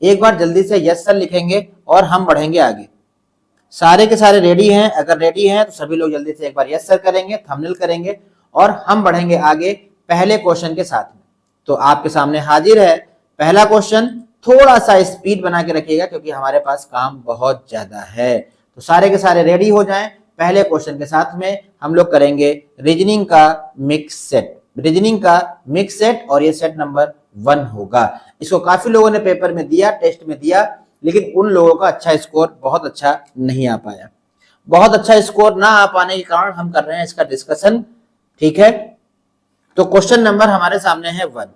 एक बार जल्दी से यस सर लिखेंगे और हम बढ़ेंगे आगे। सारे के सारे रेडी हैं? अगर रेडी हैं तो सभी लोग जल्दी से एक बार यस सर करेंगे, थंबनेल करेंगे और हम बढ़ेंगे आगे पहले क्वेश्चन के साथ में। तो आपके सामने हाजिर है पहला क्वेश्चन। थोड़ा सा स्पीड बना के रखिएगा क्योंकि हमारे पास काम बहुत ज्यादा है। तो सारे के सारे रेडी हो जाएं। पहले क्वेश्चन के साथ में हम लोग करेंगे रीजनिंग का मिक्स सेट। रीजनिंग का मिक्स सेट और ये सेट नंबर 1 होगा। इसको काफी लोगों ने पेपर में दिया, टेस्ट में दिया, लेकिन उन लोगों का अच्छा स्कोर बहुत अच्छा नहीं आ पाया। बहुत अच्छा स्कोर ना आ पाने के कारण हम कर रहे हैं इसका डिस्कशन, ठीक है। तो क्वेश्चन नंबर हमारे सामने है 1।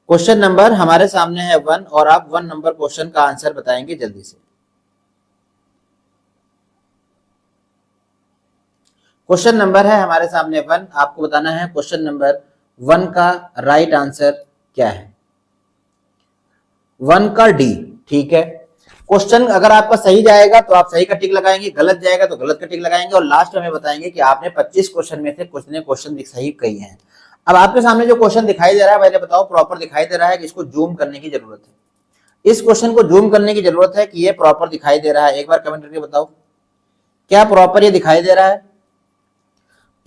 क्वेश्चन नंबर हमारे सामने है 1 और आप 1 नंबर क्वेश्चन का आंसर बताएंगे जल्दी से। क्वेश्चन नंबर है हमारे सामने 1, आपको बताना है क्वेश्चन नंबर 1 का राइट आंसर क्या है। 1 का डी, ठीक है। क्वेश्चन अगर आपका सही जाएगा तो आप सही का टिक लगाएंगे, गलत जाएगा तो गलत का टिक लगाएंगे और लास्ट में बताएंगे कि आपने 25 क्वेश्चन में से कितने क्वेश्चन सही कही हैं। अब आपके सामने जो क्वेश्चन दिखाई दे रहा है, पहले बताओ प्रॉपर दिखाई दे रहा है कि इसको जूम करने की जरूरत है? इस क्वेश्चन को जूम करने की जरूरत है कि ये प्रॉपर दिखाई दे रहा है? एक बार कमेंट करके बताओ, क्या प्रॉपर ये दिखाई दे रहा है?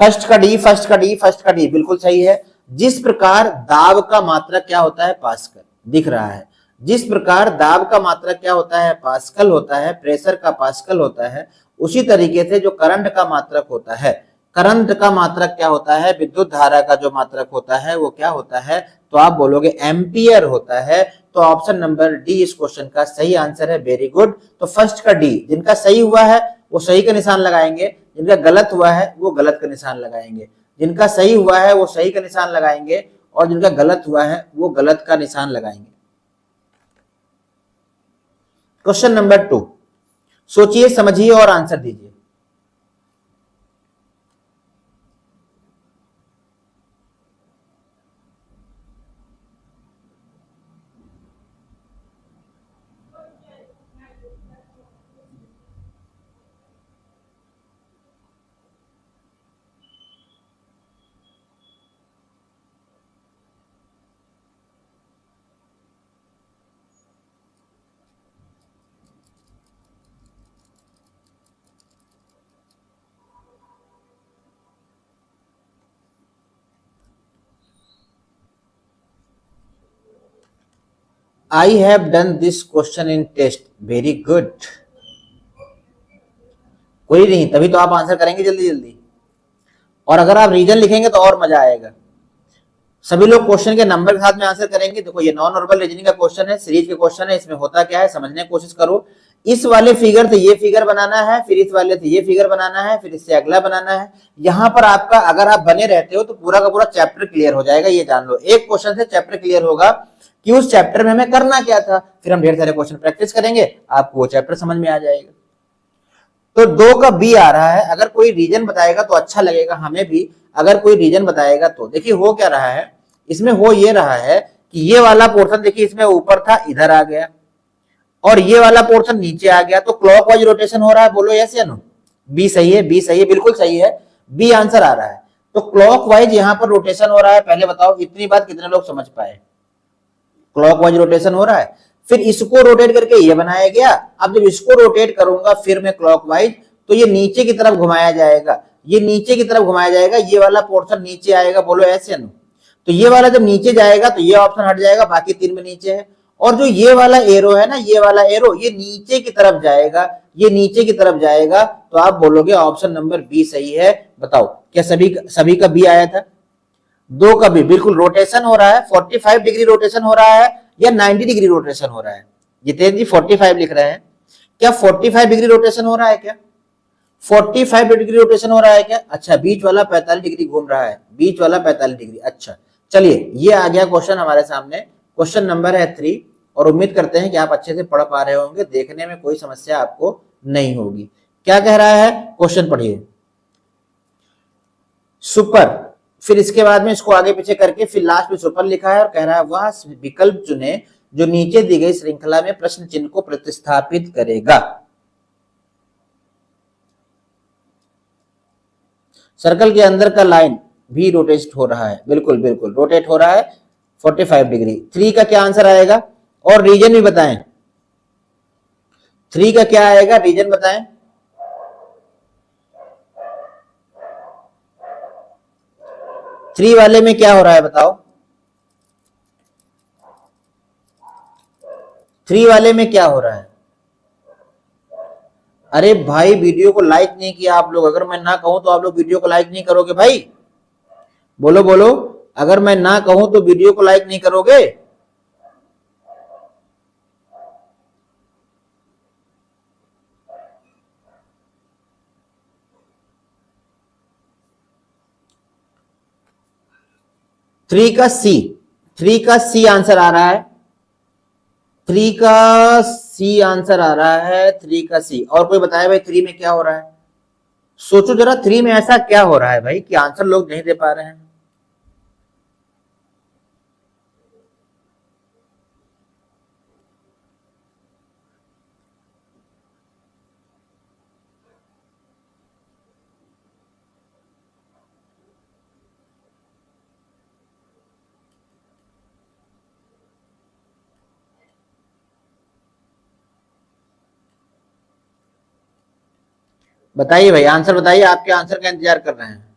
फर्स्ट का डी, फर्स्ट का डी, फर्स्ट का डी बिल्कुल सही है। जिस प्रकार दाब का मात्रक क्या होता है? पास्कल, दिख रहा है। जिस प्रकार दाब का मात्रक क्या होता है? पास्कल होता है, प्रेशर का पास्कल होता है, उसी तरीके से जो करंट का मात्रक होता है, करंट का मात्रक क्या होता है? विद्युत धारा का जो मात्रक होता है वो क्या होता है? तो आप बोलोगे एम्पियर होता है। तो ऑप्शन नंबर डी इस क्वेश्चन का सही आंसर है। Very good. तो फर्स्ट का डी, जिनका सही हुआ है वो सही का निशान लगाएंगे, जिनका गलत हुआ है वो गलत का निशान लगाएंगे। जिनका सही हुआ है वो सही का निशान लगाएंगे और जिनका गलत हुआ है वो गलत का निशान लगाएंगे। क्वेश्चन नंबर 2, सोचिए, समझिए और आंसर दीजिए। I have done this question in test. Very good. कोई नहीं, तभी तो आप आंसर करेंगे जल्दी जल्दी। और अगर आप रीजन लिखेंगे तो और मजा आएगा। सभी लोग क्वेश्चन के नंबर के साथ में आंसर करेंगे। देखो ये नॉन नॉर्मल रीजनिंग का क्वेश्चन है, सीरीज के क्वेश्चन है। इसमें होता क्या है समझने की कोशिश करो। इस वाले फिगर से ये फिगर बनाना है, फिर इस वाले से ये फिगर बनाना है, फिर इससे अगला बनाना है। यहां पर आपका अगर आप बने रहते हो तो पूरा का पूरा चैप्टर क्लियर हो जाएगा, ये जान लो। एक क्वेश्चन से चैप्टर क्लियर होगा कि उस चैप्टर में हमें करना क्या था। फिर हम ढेर सारे क्वेश्चन प्रैक्टिस करेंगे, आपको वो चैप्टर समझ में आ जाएगा। तो 2 का बी आ रहा है। अगर कोई रीजन बताएगा तो अच्छा लगेगा हमें भी, अगर कोई रीजन बताएगा तो। देखिए हो क्या रहा है इसमें, हो ये रहा है कि ये वाला पोर्शन देखिए इसमें ऊपर था, इधर आ गया, और ये वाला पोर्शन नीचे आ गया। तो क्लॉकवाइज रोटेशन हो रहा है। बोलो यस या नो? बी सही है, बी सही है, बिल्कुल सही है, बी आंसर आ रहा है। तो क्लॉकवाइज यहां पर रोटेशन हो रहा है। पहले बताओ इतनी बात कितने लोग समझ पाए? क्लॉकवाइज रोटेशन हो रहा है। फिर इसको रोटेट करके ये बनाया गया। अब जब इसको रोटेट करूंगा फिर मैं क्लॉकवाइज, तो ये नीचे की तरफ घुमाया जाएगा, ये नीचे की तरफ घुमाया जाएगा, ये वाला पोर्शन नीचे आएगा। बोलो यस या नो? तो ये वाला जब नीचे जाएगा तो ये ऑप्शन हट जाएगा, बाकी 3 में नीचे है। और जो ये वाला एरो है ना, ये वाला एरो ये नीचे की तरफ जाएगा, ये नीचे की तरफ जाएगा। तो आप बोलोगे ऑप्शन नंबर बी सही है। बताओ क्या सभी का बी आया था? 2 का बी बिल्कुल। रोटेशन हो रहा है, 45 डिग्री रोटेशन हो रहा है या 90 डिग्री रोटेशन हो रहा है? जितेंद्र जी 45 लिख रहे हैं, क्या 45 डिग्री रोटेशन हो रहा है? क्या 45 डिग्री रोटेशन हो रहा है क्या? अच्छा, बीच वाला 45 डिग्री घूम रहा है, बीच वाला 45 डिग्री। अच्छा चलिए, ये आ गया क्वेश्चन हमारे सामने। क्वेश्चन नंबर है 3 और उम्मीद करते हैं कि आप अच्छे से पढ़ पा रहे होंगे, देखने में कोई समस्या आपको नहीं होगी। क्या कह रहा है क्वेश्चन, पढ़िए। सुपर, फिर इसके बाद में इसको आगे पीछे करके फिर लास्ट में सुपर लिखा है और कह रहा है वह विकल्प चुने जो नीचे दी गई श्रृंखला में प्रश्न चिन्ह को प्रतिस्थापित करेगा। सर्कल के अंदर का लाइन भी रोटेट हो रहा है, बिल्कुल बिल्कुल रोटेट हो रहा है। 45 डिग्री। 3 का क्या आंसर आएगा, और रीजन भी बताएं, 3 का क्या आएगा, रीजन बताएं। थ्री वाले में क्या हो रहा है बताओ, 3 वाले में क्या हो रहा है। अरे भाई वीडियो को लाइक नहीं किया आप लोग, अगर मैं ना कहूं तो आप लोग वीडियो को लाइक नहीं करोगे भाई, बोलो बोलो, अगर मैं ना कहूं तो वीडियो को लाइक नहीं करोगे। थ्री का सी आंसर आ रहा है, 3 का सी आंसर आ रहा है, 3 का सी। और कोई बताए भाई 3 में क्या हो रहा है, सोचो जरा 3 में ऐसा क्या हो रहा है भाई कि आंसर लोग नहीं दे पा रहे हैं। बताइए भाई आंसर बताइए, आपके आंसर का इंतजार कर रहे हैं।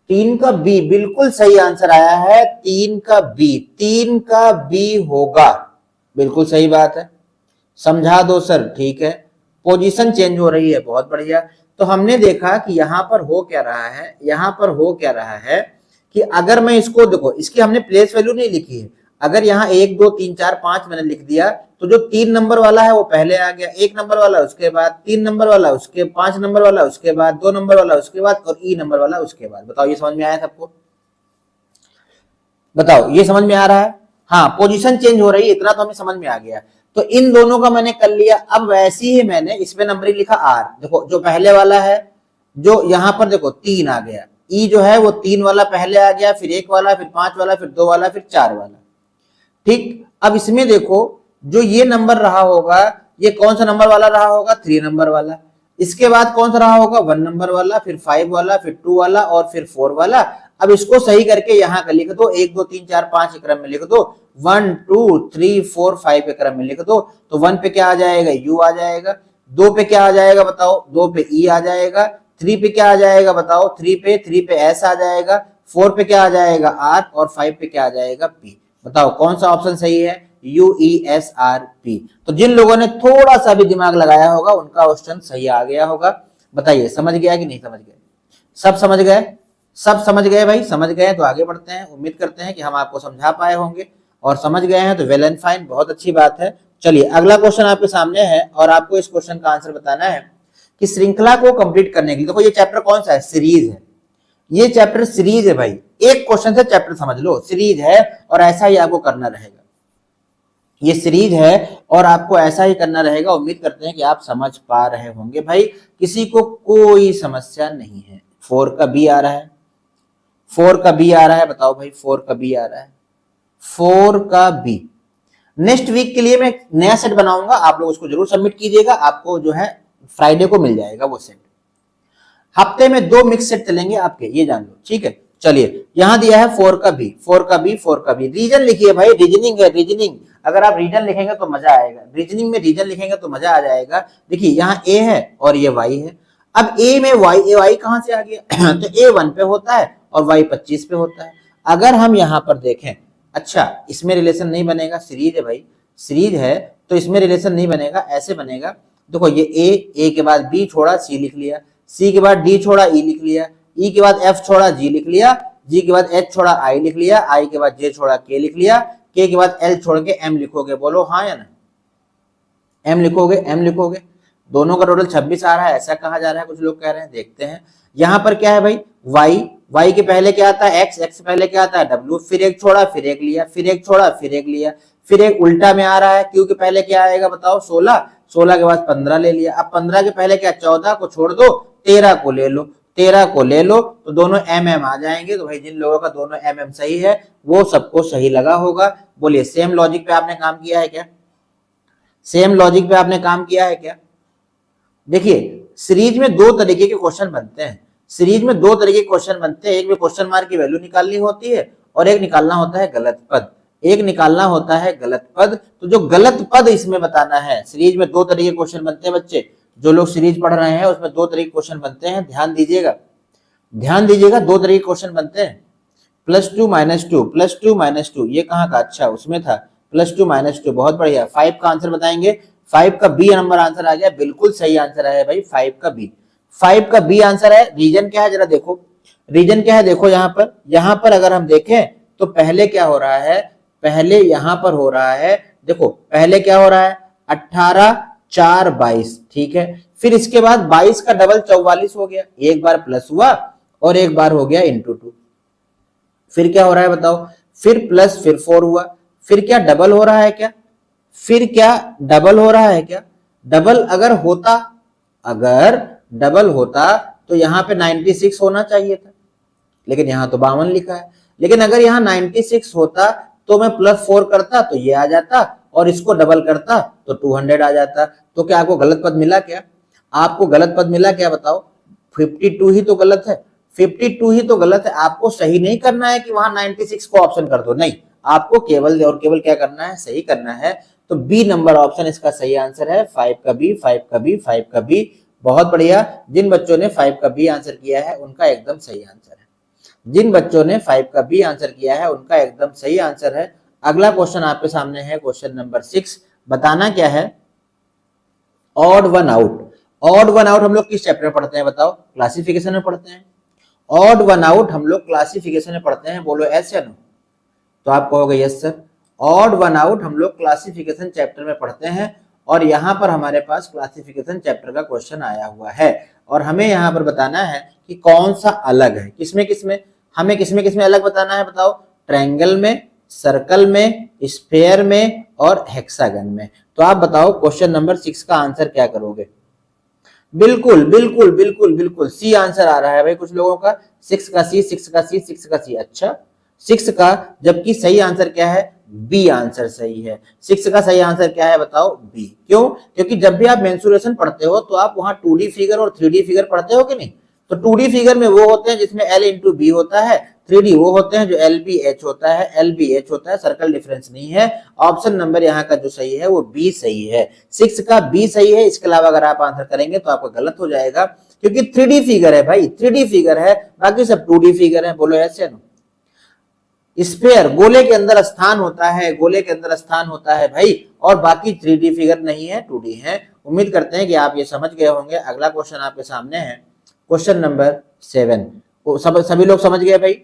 तीन का बी बिल्कुल सही आंसर आया है, 3 का बी होगा, बिल्कुल सही बात है। समझा दो सर, ठीक है। पोजीशन चेंज हो रही है, बहुत बढ़िया। तो हमने देखा कि यहां पर हो क्या रहा है, यहां पर हो क्या रहा है कि अगर मैं इसको देखो, इसकी हमने प्लेस वैल्यू नहीं लिखी है, अगर यहाँ 1 2 3 4 5 मैंने लिख दिया तो जो 3 नंबर वाला है वो पहले आ गया, 1 नंबर वाला उसके बाद, 3 नंबर वाला उसके, 5 नंबर वाला उसके बाद, 2 नंबर वाला उसके बाद, और ई नंबर वाला उसके बाद। बताओ ये समझ में आया सबको, बताओ ये समझ में आ रहा है। हाँ पोजीशन चेंज हो रही है, इतना तो हमें समझ में आ गया। तो इन दोनों का मैंने कर लिया। अब वैसे ही मैंने इसमें नंबरिंग लिखा आर, देखो जो पहले वाला है, जो यहां पर देखो 3 आ गया, ई जो है वो 3 वाला पहले आ गया, फिर 1 वाला, फिर 5 वाला, फिर 2 वाला, फिर 4 वाला। ठीक, अब इसमें देखो जो ये नंबर रहा होगा, ये कौन सा नंबर वाला रहा होगा, 3 नंबर वाला। इसके बाद कौन सा रहा होगा, 1 नंबर वाला, फिर 5 वाला, फिर 2 वाला, और फिर 4 वाला। अब इसको सही करके यहां का लिख दो, 1 2 3 4 5 के क्रम में लिख दो, 1 2 3 4 5 के क्रम में लिख दो। तो 1 पे क्या आ जाएगा, यू आ जाएगा। 2 पे क्या आ जाएगा बताओ, 2 पे ई आ जाएगा। 3 पे क्या आ जाएगा बताओ, 3 पे एस आ जाएगा। 4 पे क्या आ जाएगा, आर। और 5 पे क्या आ जाएगा, पी। बताओ कौन सा ऑप्शन सही है, UESRP। तो जिन लोगों ने थोड़ा सा भी दिमाग लगाया होगा उनका ऑप्शन सही आ गया होगा। बताइए समझ गया कि नहीं समझ गए, सब समझ गए, सब समझ गए भाई, समझ गए तो आगे बढ़ते हैं। उम्मीद करते हैं कि हम आपको समझा पाए होंगे, और समझ गए हैं तो वेल एंड फाइन, बहुत अच्छी बात है। चलिए अगला क्वेश्चन आपके सामने है, और आपको इस क्वेश्चन का आंसर बताना है कि श्रृंखला को कंप्लीट करने के लिए, देखो ये चैप्टर कौन सा है, सीरीज है, ये चैप्टर सीरीज है भाई, एक क्वेश्चन से चैप्टर समझ लो, सीरीज है और ऐसा ही आपको करना रहेगा। ये सीरीज है और आपको ऐसा ही करना रहेगा। उम्मीद करते हैं कि आप समझ पा रहे होंगे भाई, किसी को कोई समस्या नहीं है। 4 का बी आ रहा है, 4 का बी आ रहा है, बताओ भाई 4 का बी आ रहा है, 4 का बी। नेक्स्ट वीक के लिए मैं नया सेट बनाऊंगा, आप लोग उसको जरूर सबमिट कीजिएगा, आपको जो है फ्राइडे को मिल जाएगा वो सेट। हफ्ते में 2 मिक्स सेट चलेंगे आपके, ये जान लो, ठीक है। चलिए यहां दिया है 4 का बी, 4 का बी, 4 का बी। रीजन लिखिए भाई, रीजनिंग है, रीजनिंग। अगर आप रीजन लिखेंगे तो मजा आएगा, रीजनिंग में रीजन लिखेंगे तो मजा आ जाएगा। देखिए यहाँ ए है और ये वाई है। अब ए में वाई, ए वाई कहां से आ गया तो ए 1 पे होता है और वाई 25 पे होता है। अगर हम यहाँ पर देखें, अच्छा इसमें रिलेशन नहीं बनेगा, सीरीज है भाई, सीरीज है तो इसमें रिलेशन नहीं बनेगा, ऐसे बनेगा। देखो ये ए के बाद बी छोड़ा सी लिख लिया, सी के बाद डी छोड़ा ई लिख लिया, ई के बाद एफ छोड़ा जी लिख लिया, जी के बाद एच छोड़ा आई लिख लिया, आई के बाद जे छोड़ा के लिख लिया, के बाद एल छोड़ के एम लिखोगे। बोलो हाँ या ना, एम लिखोगे, एम लिखोगे। दोनों का टोटल 26 आ रहा है, ऐसा कहा जा रहा है, कुछ लोग कह रहे हैं, देखते हैं। यहां पर क्या है भाई, वाई y के पहले क्या आता है x, x से पहले क्या आता है w, फिर एक छोड़ा फिर एक लिया, फिर एक छोड़ा फिर एक लिया, फिर एक उल्टा में आ रहा है, q के पहले क्या आएगा बताओ 16, 16 के बाद 15 ले लिया, अब 15 के पहले क्या 14 को छोड़ दो 13 को ले लो, 13 को ले लो तो दोनों mm आ जाएंगे। तो भाई जिन लोगों का दोनों mm सही है वो सबको सही लगा होगा। बोलिए सेम लॉजिक पे आपने काम किया है क्या? सेम लॉजिक पे आपने काम किया है क्या? देखिए सीरीज में दो तरीके के क्वेश्चन बनते हैं, सीरीज में दो तरीके के क्वेश्चन बनते हैं, एक में क्वेश्चन मार्क की वैल्यू निकालनी होती है और एक निकालना होता है गलत पद, एक निकालना होता है गलत पद। तो जो गलत पद इसमें बताना है, सीरीज में दो तरीके के क्वेश्चन बनते हैं बच्चे, जो लोग सीरीज पढ़ रहे हैं उसमें दो तरीके के क्वेश्चन बनते हैं, ध्यान दीजिएगा, ध्यान दीजिएगा, दो तरीके के क्वेश्चन बनते हैं। +2 -2, +2 -2 ये कहाँ का? अच्छा उसमें था +2 -2, बहुत बढ़िया। 5 का आंसर बताएंगे, 5 का बी नंबर आंसर आ गया, बिल्कुल सही आंसर है भाई 5 का बी, 5 का बी आंसर है। रीजन क्या है जरा देखो, रीजन क्या है देखो, यहाँ पर अगर हम देखें तो पहले क्या हो रहा है, पहले यहाँ पर हो रहा है, देखो पहले क्या हो रहा है 18 4 22, ठीक है, फिर इसके बाद 22 का डबल 44 हो गया, एक बार प्लस हुआ और एक बार हो गया × 2, फिर क्या हो रहा है बताओ, फिर प्लस फिर 4 हुआ, फिर क्या डबल हो रहा है क्या, फिर क्या डबल हो रहा है क्या? डबल अगर होता, अगर डबल होता तो यहाँ पे 96 होना चाहिए था, लेकिन यहाँ तो 52 लिखा है। लेकिन अगर यहाँ 96 होता तो मैं +4 करता तो ये आ जाता और इसको डबल करता तो 200 आ जाता। तो क्या आपको गलत पद मिला क्या? आपको गलत पद मिला क्या बताओ? 52 ही तो गलत है, 52 ही तो गलत है। आपको सही नहीं करना है कि वहां 96 को ऑप्शन कर दो, नहीं, आपको केवल और केवल क्या करना है, सही करना है। तो बी नंबर ऑप्शन इसका सही आंसर है, 5 का बी, 5 का बी, 5 का बी। बहुत बढ़िया, जिन बच्चों ने 5 का बी आंसर किया है उनका एकदम सही आंसर है, जिन बच्चों ने 5 का बी आंसर किया है उनका एकदम सही आंसर है। अगला क्वेश्चन आपके सामने है क्वेश्चन नंबर 6। बताना क्या है, odd one out. Odd one out हम लोग किस चैप्टर में पढ़ते हैं बताओ? क्लासिफिकेशन में पढ़ते हैं। ऑड वन आउट हम लोग क्लासिफिकेशन में पढ़ते हैं, बोलो यस या नो? तो आप कहोगे yes sir. Odd one out हम लोग क्लासिफिकेशन चैप्टर में पढ़ते हैं और यहाँ पर हमारे पास क्लासिफिकेशन चैप्टर का क्वेश्चन आया हुआ है और हमें यहाँ पर बताना है कि कौन सा अलग है, किसमें किसमें, हमें किसमें किसमें अलग बताना है बताओ? ट्रायंगल में, सर्कल में, स्फेयर में और हेक्सागन में। तो आप बताओ क्वेश्चन नंबर 6 का आंसर क्या करोगे? बिल्कुल बिल्कुल बिल्कुल बिल्कुल सी आंसर आ रहा है भाई कुछ लोगों का, 6 का सी, 6 का सी, 6 का सी। अच्छा 6 का, जबकि सही आंसर क्या है? बी आंसर सही है। 6 का सही आंसर क्या है बताओ? बी। क्यों? क्योंकि जब भी आप मेंसुरेशन पढ़ते हो तो आप वहां 2D फिगर और 3D फिगर पढ़ते हो कि नहीं? तो 2D फिगर में वो होते हैं जिसमें L × B होता है, 3D वो होते हैं जो LBH होता है, LBH होता है, सर्कल डिफरेंस नहीं है। ऑप्शन नंबर यहाँ का जो सही है वो बी सही है, 6 का बी सही है। इसके अलावा अगर आप आंसर करेंगे तो आपका गलत हो जाएगा, क्योंकि 3D फिगर है भाई, 3D फिगर है, बाकी सब 2D फिगर है। बोलो ऐसे नो। स्फेयर गोले के अंदर स्थान होता है, गोले के अंदर स्थान होता है भाई, और बाकी 3D फिगर नहीं है, 2D है। उम्मीद करते हैं कि आप ये समझ गए होंगे। अगला क्वेश्चन आपके सामने है क्वेश्चन नंबर 7। सभी लोग समझ गए भाई?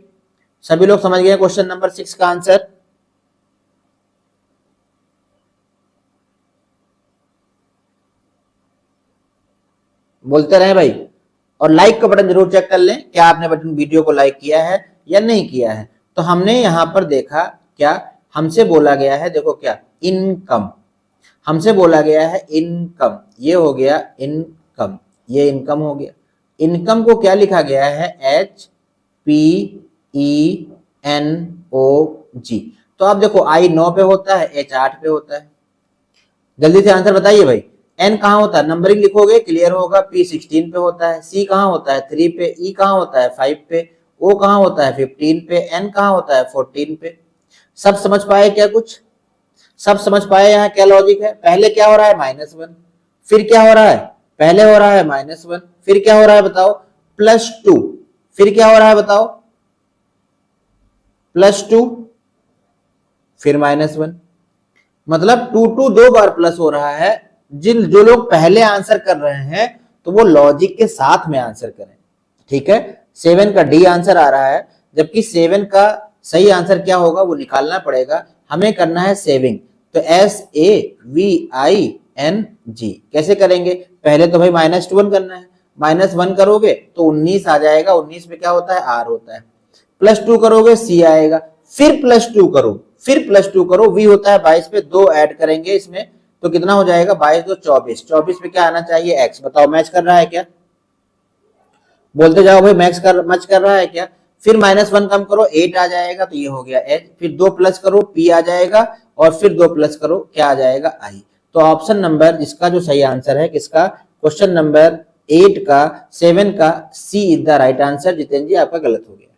सभी लोग समझ गए क्वेश्चन नंबर 6 का आंसर? बोलते रहे भाई, और लाइक का बटन जरूर चेक कर लें, क्या आपने बटन वीडियो को लाइक किया है या नहीं किया है। तो हमने यहां पर देखा क्या, हमसे बोला गया है, देखो क्या, इनकम, हमसे बोला गया है इनकम, ये हो गया इनकम, ये इनकम हो गया। इनकम को क्या लिखा गया है? HPENOG। तो आप देखो I 9 पे होता है, H 8 पे होता है। जल्दी से आंसर बताइए भाई। N कहाँ होता है? नंबरिंग लिखोगे क्लियर होगा। P 16 पे होता है, C कहाँ होता है? 3 पे, E कहाँ होता है? 5 पे, O कहाँ होता है? 15 पे, N कहाँ होता है? 14 पे। सब समझ पाए क्या? कुछ सब समझ पाए? यहाँ क्या लॉजिक है? पहले क्या हो रहा है? -1, फिर क्या हो रहा है? पहले हो रहा है -1, फिर क्या हो रहा है बताओ? +2, फिर क्या हो रहा है बताओ? +2, फिर -1। मतलब 2 2 बार प्लस हो रहा है। जो लोग पहले आंसर कर रहे हैं तो वो लॉजिक के साथ में आंसर करें, ठीक है। 7 का डी आंसर आ रहा है, जबकि 7 का सही आंसर क्या होगा वो निकालना पड़ेगा। हमें करना है सेविंग, तो SAVING। कैसे करेंगे? पहले तो भाई -1 करना है, -1 करोगे तो 19 आ जाएगा, 19 में क्या होता है आर होता है, +2 करोगे सी आएगा, फिर +2 करो, फिर +2 करो, वी होता है 22 पे 2 ऐड करेंगे इसमें तो कितना हो जाएगा 22 2 24, 24 पे क्या आना चाहिए एक्स। बताओ मैच कर रहा है क्या, बोलते जाओ भाई मैच कर रहा है क्या। फिर -1 कम करो 8 आ जाएगा तो ये हो गया एच, फिर 2 प्लस करो पी आ जाएगा और फिर 2 प्लस करो क्या आ जाएगा आई। तो ऑप्शन नंबर जिसका जो सही आंसर है किसका, क्वेश्चन नंबर 8 का 7 का C is the right answer. Jitendra ji आपका गलत हो गया,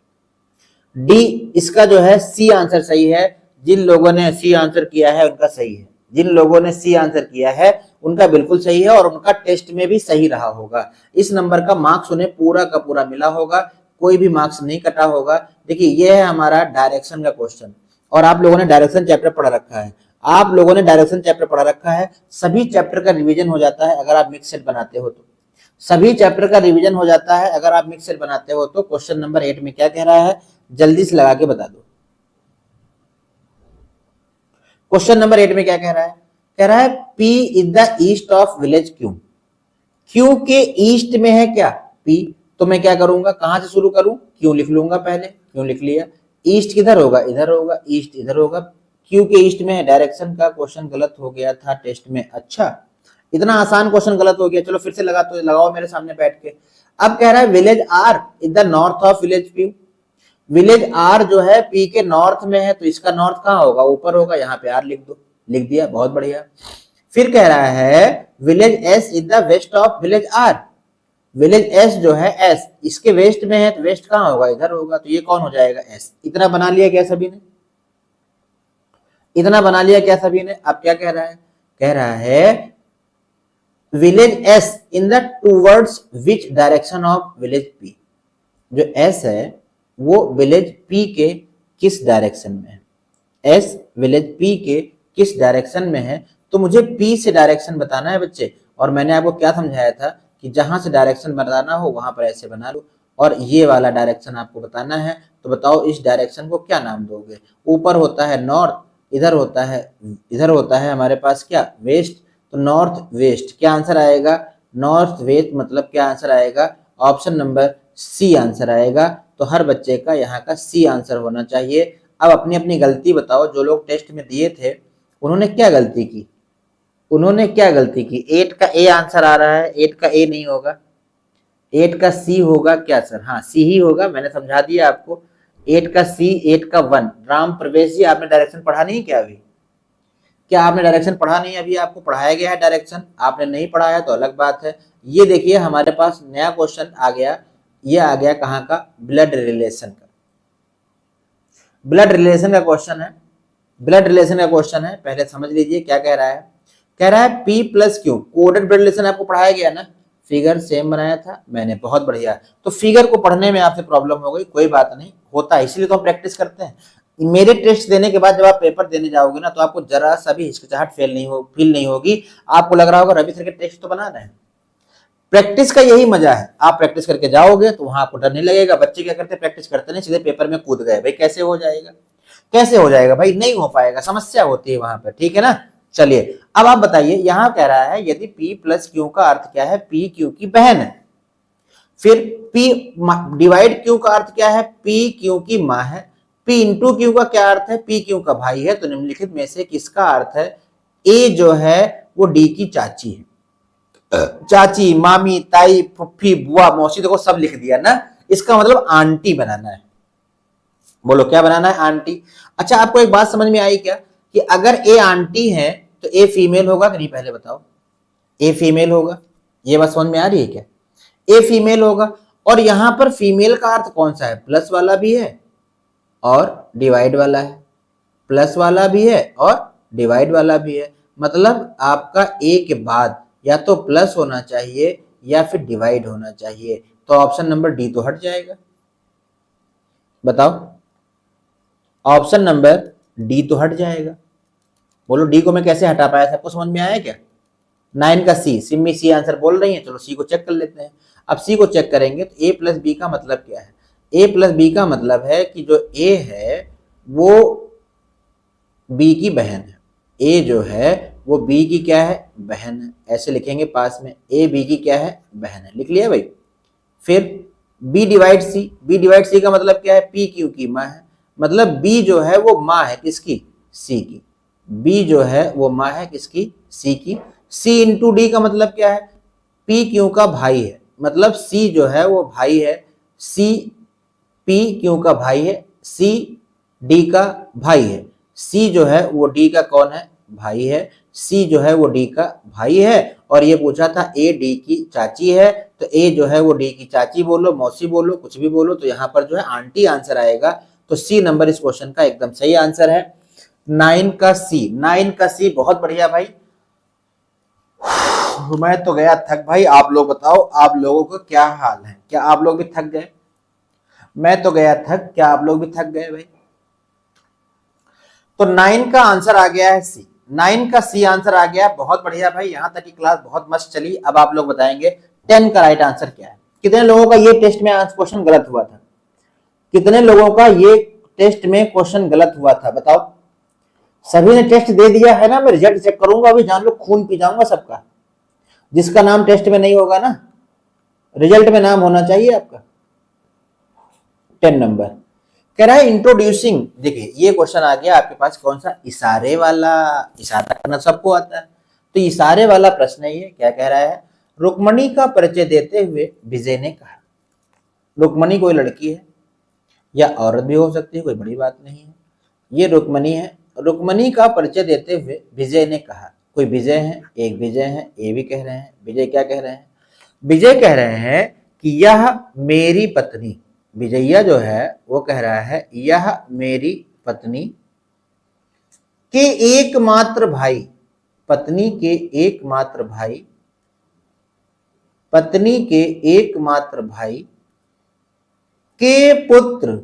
डी इसका जो है सी आंसर सही है। जिन लोगों ने सी आंसर किया है उनका सही है, जिन लोगों ने सी आंसर किया है उनका बिल्कुल सही है और उनका टेस्ट में भी सही रहा होगा। इस नंबर का मार्क्स उन्हें पूरा का पूरा मिला होगा, कोई भी मार्क्स नहीं कटा होगा। देखिए ये है हमारा डायरेक्शन का क्वेश्चन और आप लोगों ने डायरेक्शन चैप्टर पढ़ रखा है, आप लोगों ने डायरेक्शन चैप्टर पढ़ा रखा है, सभी चैप्टर का रिवीजन हो जाता है अगर आप मिक्स सेट बनाते हो तो, सभी चैप्टर का रिवीजन हो जाता है अगर आप मिक्स सेट बनाते हो तो। क्वेश्चन नंबर 8 में क्या कह रहा है जल्दी से लगा के बता दो। क्वेश्चन नंबर 8 में क्या कह रहा है, कह रहा है P is the east of village Q. Q के ईस्ट में है क्या P, तो मैं क्या करूंगा कहां से शुरू करूं, क्यू लिख लूंगा पहले, क्यू लिख लिया, ईस्ट किधर होगा इधर होगा, ईस्ट इधर होगा, क्यू के ईस्ट में है। डायरेक्शन का क्वेश्चन गलत हो गया था टेस्ट में, अच्छा इतना आसान क्वेश्चन गलत हो गया, चलो फिर से लगाओ मेरे सामने बैठ के। अब कह रहा है village R is the north of village P, village R जो है पी के नॉर्थ में है तो इसका नॉर्थ कहां होगा ऊपर होगा, यहाँ पे आर लिख दो, लिख दिया बहुत बढ़िया। फिर कह रहा है village S is the west of village R, village S जो है एस इसके वेस्ट में है तो वेस्ट कहां होगा इधर होगा, तो ये कौन हो जाएगा एस। इतना बना लिया क्या सभी ने, इतना बना लिया क्या सभी ने। अब क्या कह रहा है, कह रहा है village S in the towards which direction of village P, जो एस है वो विलेज पी के किस डायरेक्शन में है, एस विलेज पी के किस डायरेक्शन में है, तो मुझे पी से डायरेक्शन बताना है बच्चे। और मैंने आपको क्या समझाया था कि जहां से डायरेक्शन बनाना हो वहां पर ऐसे बना लो, और ये वाला डायरेक्शन आपको बताना है। तो बताओ इस डायरेक्शन को क्या नाम दोगे, ऊपर होता है नॉर्थ, इधर होता है हमारे पास क्या वेस्ट, तो नॉर्थ वेस्ट क्या आंसर आएगा, नॉर्थ वेस्ट मतलब क्या आंसर आएगा ऑप्शन नंबर सी आंसर आएगा। तो हर बच्चे का यहाँ का सी आंसर होना चाहिए। अब अपनी अपनी गलती बताओ, जो लोग टेस्ट में दिए थे उन्होंने क्या गलती की, उन्होंने क्या गलती की। 8 का ए आंसर आ रहा है, 8 का ए नहीं होगा, 8 का सी होगा क्या सर, हाँ सी ही होगा, मैंने समझा दिया आपको। 8 का सी 8 का 1। राम प्रवेश जी आपने डायरेक्शन पढ़ा नहीं क्या अभी, क्या आपने डायरेक्शन पढ़ा नहीं, अभी आपको पढ़ाया गया है डायरेक्शन, आपने नहीं पढ़ाया तो अलग बात है। ये देखिए हमारे पास नया क्वेश्चन आ गया, ये आ गया कहाँ का, ब्लड रिलेशन का, ब्लड रिलेशन का क्वेश्चन है, ब्लड रिलेशन का क्वेश्चन है। पहले समझ लीजिए क्या कह रहा है, कह रहा है P plus Q, coded blood relation आपको पढ़ाया गया ना, फिगर सेम बनाया था मैंने, बहुत बढ़िया। तो फिगर को पढ़ने में आपसे प्रॉब्लम हो गई, कोई बात नहीं, होता है, इसलिए तो हम प्रैक्टिस करते हैं। मेरे टेस्ट देने के बाद जब आप पेपर देने जाओगे ना तो आपको जरा सा भी हिचकिचाहट फील नहीं होगी, आपको लग रहा होगा रवि सर के टेस्ट तो बना रहे हैं। प्रैक्टिस का यही मजा है, आप प्रैक्टिस करके जाओगे तो वहां आपको डर नहीं लगेगा। बच्चे क्या करते हैं, प्रैक्टिस करते नहीं सीधे पेपर में कूद गए, भाई कैसे हो जाएगा, कैसे हो जाएगा भाई, नहीं हो पाएगा, समस्या होती है वहां पर, ठीक है ना। चलिए अब आप बताइए, यहां कह रहा है यदि P प्लस क्यू का अर्थ क्या है, P क्यू की बहन है। फिर P डिवाइड क्यू का अर्थ क्या है, P क्यू की माँ है। P इंटू क्यू का क्या अर्थ है, P क्यू का भाई है। तो निम्नलिखित में से किसका अर्थ है, A जो है वो D की चाची है, चाची मामी ताई फुफ्फी बुआ मौसी, देखो सब लिख दिया ना, इसका मतलब आंटी बनाना है। बोलो क्या बनाना है, आंटी। अच्छा आपको एक बात समझ में आई क्या, कि अगर ए आंटी है तो ए फीमेल होगा कि नहीं, पहले बताओ, ए फीमेल होगा, ये बात समझ में आ रही है क्या, ए फीमेल होगा। और यहां पर फीमेल का अर्थ कौन सा है, प्लस वाला भी है और डिवाइड वाला है, प्लस वाला भी है और डिवाइड वाला भी है। मतलब आपका ए के बाद या तो प्लस होना चाहिए या फिर डिवाइड होना चाहिए। तो ऑप्शन नंबर डी तो हट जाएगा, बताओ ऑप्शन नंबर डी तो हट जाएगा। बोलो डी को मैं कैसे हटा पाया, सबको समझ में आया क्या। 9 का सी, सिम्मी सी आंसर बोल रही है, चलो सी को चेक कर लेते हैं। अब सी को चेक करेंगे तो ए प्लस बी का मतलब क्या है, ए प्लस बी का मतलब है कि जो ए है वो बी की बहन है, ए जो है वो बी की क्या है, बहन है, ऐसे लिखेंगे पास में, ए बी की क्या है, बहन है, लिख लिया भाई। फिर बी डिवाइड सी, बी डिवाइड सी का मतलब क्या है, पी क्यू की माँ है, मतलब बी जो है वो माँ है किसकी, सी की, बी जो है वो माँ है किसकी, सी की। सी इंटू डी का मतलब क्या है, पी क्यू का भाई है, मतलब सी जो है वो भाई है, सी पी क्यू का भाई है, सी डी का भाई है, सी जो है वो डी का कौन है, भाई है, सी जो है वो डी का भाई है। और ये पूछा था ए डी की चाची है, तो ए जो है वो डी की चाची बोलो, मौसी बोलो, कुछ भी बोलो, तो यहाँ पर जो है आंटी आंसर आएगा। तो सी नंबर इस क्वेश्चन का एकदम सही आंसर है। 9 का सी, 9 का सी बहुत बढ़िया भाई। मैं तो गया थक भाई, आप लोग बताओ आप लोगों को क्या हाल है, क्या आप लोग भी थक गए? मैं तो गया थक, क्या आप लोग भी थक गए भाई? तो 9 का आंसर आ गया है सी, 9 का सी आंसर आ गया, बहुत बढ़िया भाई। यहां तक की क्लास बहुत मस्त चली। अब आप लोग बताएंगे 10 का राइट आंसर क्या है। कितने लोगों का ये टेस्ट में क्वेश्चन गलत हुआ था, कितने लोगों का ये टेस्ट में क्वेश्चन गलत हुआ था बताओ? सभी ने टेस्ट दे दिया है ना, मैं रिजल्ट चेक करूंगा अभी, जान लो खून पी जाऊंगा सबका। जिसका नाम टेस्ट में नहीं होगा ना, रिजल्ट में नाम होना चाहिए आपका। 10 नंबर कह रहा है इंट्रोड्यूसिंग, देखिए ये क्वेश्चन आ गया आपके पास कौन सा, इशारे वाला। इशारा करना सबको आता है, तो इशारे वाला प्रश्न है ये। क्या कह रहा है, रुक्मणी का परिचय देते हुए विजय ने कहा। रुक्मणी कोई लड़की है या औरत भी हो सकती है, कोई बड़ी बात नहीं है, ये रुक्मणी है। रुक्मणी का परिचय देते हुए विजय ने कहा, कोई विजय है, एक विजय है, ये भी कह रहे हैं। विजय क्या कह रहे हैं, विजय कह रहे हैं कि यह मेरी पत्नी, विजया जो है वो कह रहा है यह मेरी पत्नी के एकमात्र भाई, पत्नी के एकमात्र भाई, पत्नी के एकमात्र भाई के पुत्र,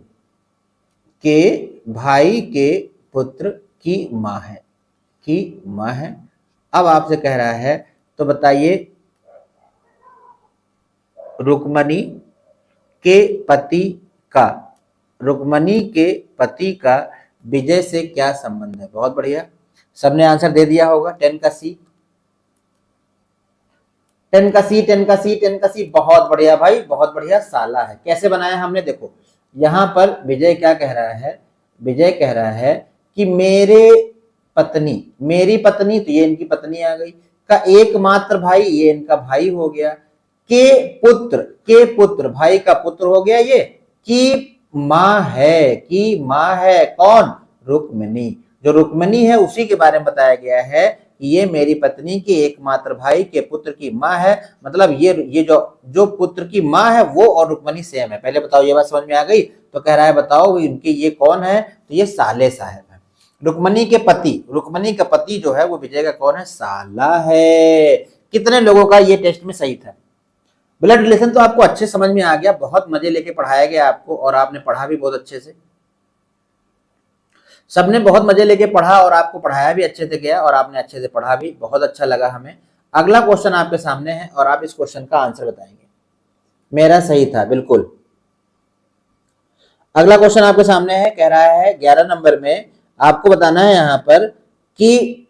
के भाई के पुत्र की मां है, की मां है। अब आपसे कह रहा है तो बताइए रुक्मणी के पति का, रुक्मणी के पति का विजय से क्या संबंध है? बहुत बढ़िया, सबने आंसर दे दिया होगा। 10 का सी, 10 का सी, 10 का सी, 10 का सी, बहुत बढ़िया भाई, बहुत बढ़िया। साला है, कैसे बनाया हमने, देखो यहां पर विजय क्या कह रहा है, विजय कह रहा है कि मेरे पत्नी, मेरी पत्नी, तो ये इनकी पत्नी आ गई, का एकमात्र भाई, ये इनका भाई हो गया, के पुत्र, के पुत्र, भाई का पुत्र हो गया ये, की मां है, की मां है कौन, रुक्मिणी। जो रुक्मिणी है उसी के बारे में बताया गया है कि ये मेरी पत्नी के एकमात्र भाई के पुत्र की मां है। मतलब ये जो पुत्र की मां है वो और रुक्मिणी सेम है। पहले बताओ ये बात समझ में आ गई? तो कह रहा है बताओ इनके ये कौन है, तो ये साले साहब है। रुक्मिणी के पति, रुक्मिणी का पति जो है वो विजय का कौन है, साला है। कितने लोगों का ये टेस्ट में सही था? ब्लड रिलेशन तो आपको अच्छे समझ में आ गया, बहुत मजे लेके पढ़ाया गया आपको, और आपने पढ़ा भी बहुत अच्छे से। सबने बहुत मजे लेके पढ़ा और आपको पढ़ाया भी अच्छे से गया, और आपने अच्छे से पढ़ा भी, बहुत अच्छा लगा हमें। अगला क्वेश्चन आपके सामने है और आप इस क्वेश्चन का आंसर बताएंगे। मेरा सही था बिल्कुल। अगला क्वेश्चन आपके सामने है, कह रहा है 11 नंबर में आपको बताना है यहां पर कि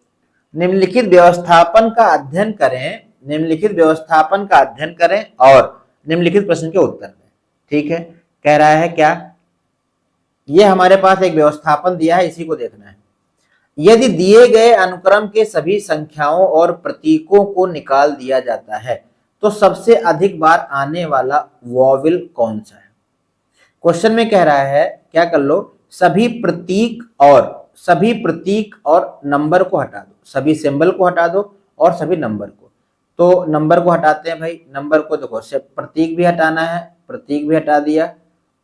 निम्नलिखित व्यवस्थापन का अध्ययन करें, निम्नलिखित व्यवस्थापन का अध्ययन करें और निम्नलिखित प्रश्न के उत्तर दें। ठीक है, कह रहा है क्या, ये हमारे पास एक व्यवस्थापन दिया है, इसी को देखना है। यदि दिए गए अनुक्रम के सभी संख्याओं और प्रतीकों को निकाल दिया जाता है तो सबसे अधिक बार आने वाला वॉवेल कौन सा है? क्वेश्चन में कह रहा है क्या कर लो, सभी प्रतीक और नंबर को हटा दो, सभी सिंबल को हटा दो और सभी नंबर को। तो नंबर को हटाते हैं भाई, नंबर को देखो, प्रतीक भी हटाना है, प्रतीक भी हटा दिया,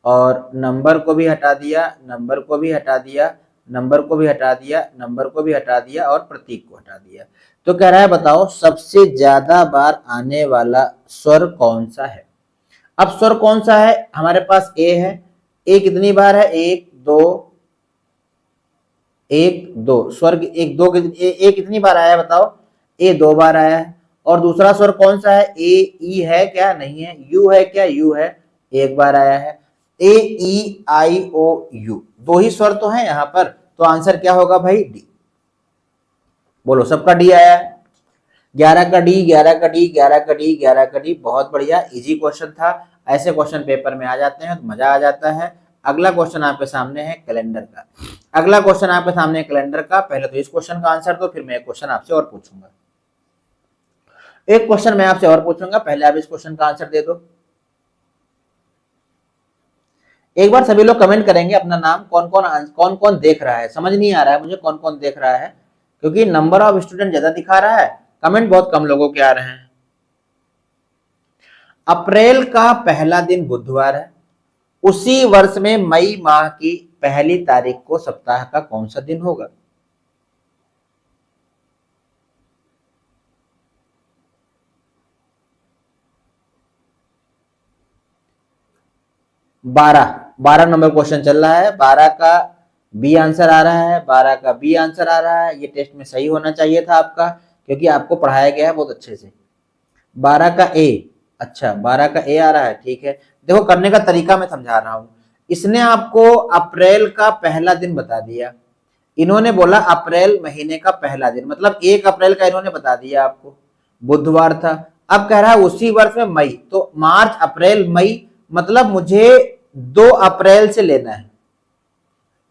और नंबर को भी हटा दिया, नंबर को भी हटा दिया, नंबर को भी हटा दिया, नंबर को भी हटा दिया और प्रतीक को हटा दिया। तो कह रहा है बताओ सबसे ज्यादा बार आने वाला स्वर कौन सा है? अब स्वर कौन सा है, हमारे पास ए है, ए कितनी बार है, एक दो, एक दो, स्वर एक दो, ए कितनी बार आया है बताओ, ए 2 बार आया है। और दूसरा स्वर कौन सा है, ए ई है क्या, नहीं है, यू है क्या, यू है, 1 बार आया है। ए ई आई ओ यू, 2 ही स्वर तो हैं यहां पर, तो आंसर क्या होगा भाई, डी। बोलो, सबका डी आया है। 11 का डी, 11 का डी, 11 का डी, 11 का डी, बहुत बढ़िया, इजी क्वेश्चन था। ऐसे क्वेश्चन पेपर में आ जाते हैं तो मजा आ जाता है। अगला क्वेश्चन आपके सामने है कैलेंडर का। अगला क्वेश्चन आपके सामने है कैलेंडर का। पहले तो इस क्वेश्चन का आंसर दो, फिर मैं एक क्वेश्चन आपसे और पूछूंगा। एक क्वेश्चन मैं आपसे और पूछूंगा, पहले आप इस क्वेश्चन का आंसर दे दो। एक बार सभी लोग कमेंट करेंगे अपना नाम, कौन कौन देख रहा है। समझ नहीं आ रहा है मुझे कौन कौन देख रहा है, क्योंकि नंबर ऑफ स्टूडेंट ज्यादा दिखा रहा है, कमेंट बहुत कम लोगों के आ रहे हैं। अप्रैल का पहला दिन बुधवार है, उसी वर्ष में मई माह की पहली तारीख को सप्ताह का कौन सा दिन होगा? 12 नंबर क्वेश्चन चल रहा है। 12 का बी आंसर आ रहा है, 12 का बी आंसर आ रहा है। ये टेस्ट में सही होना चाहिए था आपका, क्योंकि आपको पढ़ाया गया है बहुत अच्छे से। 12 का ए, अच्छा 12 का ए आ रहा है, ठीक है। देखो करने का तरीका मैं समझा रहा हूं। इसने आपको अप्रैल का पहला दिन बता दिया, इन्होंने बोला अप्रैल महीने का पहला दिन, मतलब 1 अप्रैल का इन्होंने बता दिया आपको, बुधवार था। अब कह रहा है उसी वर्ष में मई, तो मार्च अप्रैल मई, मतलब मुझे 2 अप्रैल से लेना है,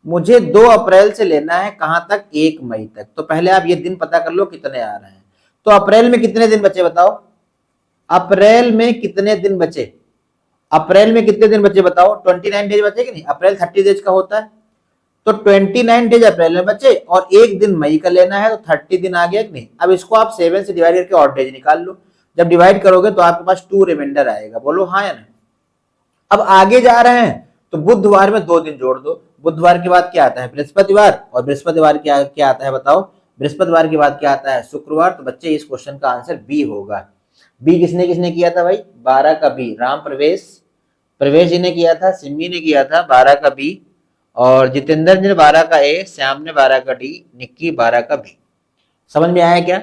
मुझे 2 अप्रैल से लेना है कहां तक? 1 मई तक। तो पहले आप ये दिन पता कर लो कितने आ रहे हैं। तो अप्रैल में कितने दिन बचे बताओ? अप्रैल में कितने दिन बचे? अप्रैल में कितने दिन बचे बताओ? 29 डेज बचे कि नहीं? अप्रैल 30 डेज का होता है, तो 29 डेज अप्रैल में बचे और 1 दिन मई का लेना है, तो 30 दिन आ गया कि नहीं? अब इसको आप 7 से डिवाइड करके ऑड डेज निकाल लो। जब डिवाइड करोगे तो आपके पास 2 रिमाइंडर आएगा। बोलो हाँ या नहीं? अब आगे जा रहे हैं तो बुधवार में 2 दिन जोड़ दो। बुधवार के बाद क्या आता है? बृहस्पतिवार। और बृहस्पतिवार क्या क्या आता है बताओ? बृहस्पतिवार के बाद क्या आता है? शुक्रवार। तो बच्चे इस क्वेश्चन का आंसर बी होगा। बी किसने किसने किया था भाई? 12 का बी राम प्रवेश जी ने किया था, सिमी ने किया था 12 का बी, और जितेंद्र ने 12 का ए, श्याम ने 12 का डी, निक्की 12 का बी। समझ में आया क्या?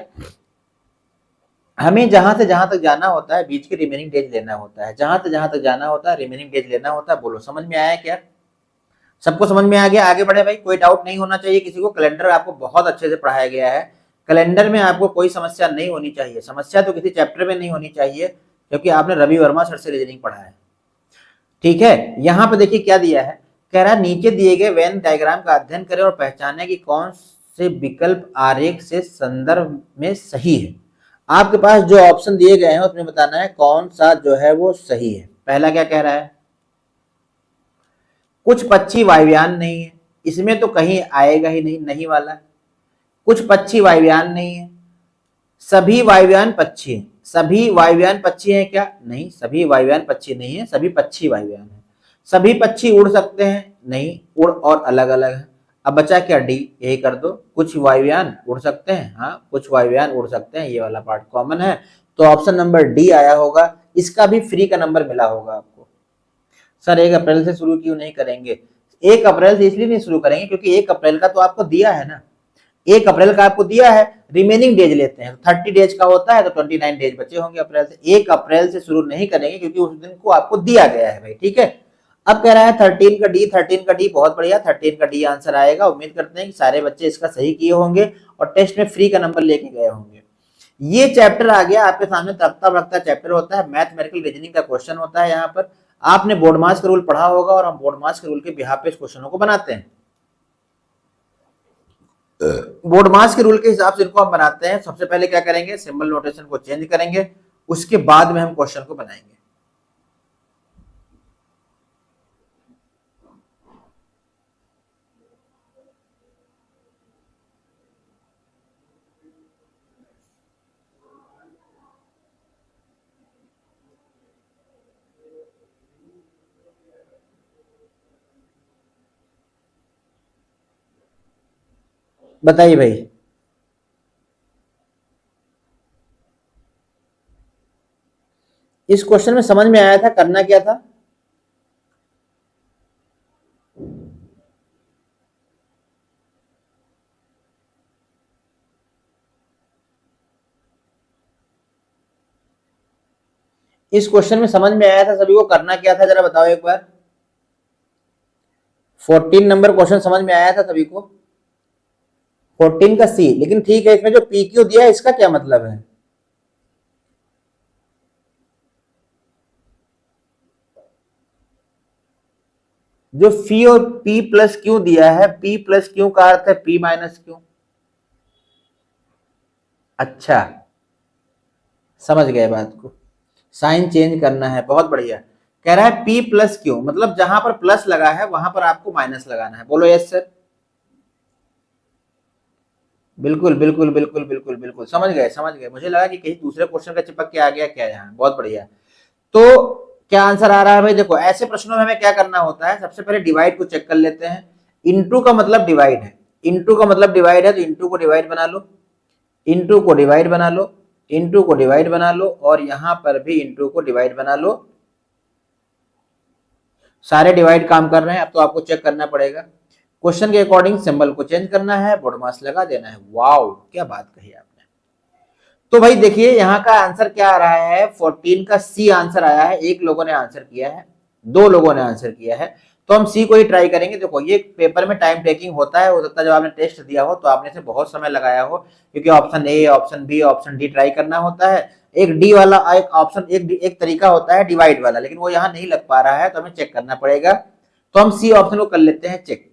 हमें जहां से जहां तक जाना होता है बीच के रिमेनिंग डेज लेना होता है, जहां से जहां तक जाना होता है रिमेनिंग डेज लेना होता है। बोलो समझ में आया क्या? सबको समझ में आ गया? आगे बढ़े भाई, कोई डाउट नहीं होना चाहिए किसी को। कैलेंडर आपको बहुत अच्छे से पढ़ाया गया है, कैलेंडर में आपको कोई समस्या नहीं होनी चाहिए। समस्या तो किसी चैप्टर में नहीं होनी चाहिए, क्योंकि आपने रवि वर्मा सर से रीजनिंग पढ़ा है, ठीक है। यहां पे देखिए क्या दिया है, कह रहा है नीचे दिए गए वेन डायग्राम का अध्ययन करें और पहचानें कि कौन से विकल्प आरेख से संदर्भ में सही है। आपके पास जो ऑप्शन दिए गए हैं उसमें बताना है कौन सा जो है वो सही है। पहला क्या कह रहा है? कुछ पक्षी वायुयान नहीं है, इसमें तो कहीं आएगा ही नहीं, नहीं वाला। कुछ पक्षी वायुयान नहीं है, सभी वायुयान पक्षी हैं। सभी वायुयान पक्षी हैं क्या? नहीं, सभी वायुयान पक्षी नहीं है, सभी पक्षी वायुयान है। सभी पक्षी उड़ सकते हैं? नहीं, उड़ और अलग अलग है। अब बचा क्या? डी, यही कर दो। कुछ वायुयान उड़ सकते हैं, हाँ कुछ वायुयान उड़ सकते हैं, ये वाला पार्ट कॉमन है, तो ऑप्शन नंबर डी आया होगा। इसका भी फ्री का नंबर मिला होगा आपको। सर 1 अप्रैल से शुरू क्यों नहीं करेंगे? 1 अप्रैल से इसलिए नहीं शुरू करेंगे क्योंकि 1 अप्रैल का तो आपको दिया है ना, 1 अप्रैल का आपको दिया है, रिमेनिंग डेज लेते हैं, 30 डेज का होता है, तो 29 डेज बचे होंगे अप्रैल से। 1 अप्रैल से शुरू नहीं करेंगे क्योंकि उस दिन को आपको दिया गया है भाई, ठीक है। अब कह रहा है 13 का डी, 13 का डी, बहुत बढ़िया, 13 का डी आंसर आएगा। उम्मीद करते हैं कि सारे बच्चे इसका सही किए होंगे और टेस्ट में फ्री का नंबर लेके गए होंगे। ये चैप्टर आ गया आपके सामने, तख्ता भड़कता चैप्टर होता है, मैथमेटिकल रीजनिंग का क्वेश्चन होता है। यहाँ पर आपने बोर्ड मार्क्स का रूल पढ़ा होगा और हम बोर्ड मार्क्स के रूल के बिहाफ पे इस क्वेश्चनों को बनाते हैं। बोर्ड मास के रूल के हिसाब से इनको हम बनाते हैं। सबसे पहले क्या करेंगे? सिंबल नोटेशन को चेंज करेंगे, उसके बाद में हम क्वेश्चन को बनाएंगे। बताइए भाई, इस क्वेश्चन में समझ में आया था करना क्या था? इस क्वेश्चन में समझ में आया था सभी को करना क्या था, जरा बताओ एक बार। 14 नंबर क्वेश्चन समझ में आया था सभी को? 14 का सी, लेकिन ठीक है, इसमें जो पी क्यू दिया है इसका क्या मतलब है? जो फी और पी प्लस क्यू दिया है, पी प्लस क्यू का अर्थ है पी माइनस क्यू। अच्छा, समझ गए बात को, साइन चेंज करना है, बहुत बढ़िया। कह रहा है पी प्लस क्यू, मतलब जहां पर प्लस लगा है वहां पर आपको माइनस लगाना है। बोलो यस सर। बिल्कुल बिल्कुल बिल्कुल बिल्कुल बिल्कुल, समझ गए समझ गए। मुझे लगा कि कहीं दूसरे क्वेश्चन का चिपक के आ गया क्या यहाँ, बहुत बढ़िया। तो क्या आंसर आ रहा है भाई? देखो ऐसे प्रश्नों में हमें क्या करना होता है, सबसे पहले डिवाइड को चेक कर लेते हैं। इनटू का मतलब डिवाइड है, इनटू का मतलब डिवाइड है, तो इनटू को डिवाइड बना लो, इनटू को डिवाइड बना लो, इनटू को डिवाइड बना लो, और यहां पर भी इनटू को डिवाइड बना लो। सारे डिवाइड काम कर रहे हैं। अब तो आपको चेक करना पड़ेगा, क्वेश्चन के अकॉर्डिंग सिंबल को चेंज करना है, बोडमास लगा देना है। वाओ, क्या बात कही आपने। तो भाई देखिए यहाँ का आंसर क्या आ रहा है, 14 का सी आंसर आया है। एक लोगों ने आंसर किया है, दो लोगों ने आंसर किया है, तो हम सी को ही ट्राई करेंगे। देखो ये पेपर में टाइम टेकिंग होता है, हो सकता है जब आपने टेस्ट दिया हो तो आपने से बहुत समय लगाया हो, क्योंकि option A, option B, option D try करना होता है। एक डी वाला एक ऑप्शन, एक तरीका होता है डिवाइड वाला, लेकिन वो यहाँ नहीं लग पा रहा है, तो हमें चेक करना पड़ेगा। तो हम सी ऑप्शन को कर लेते हैं चेक।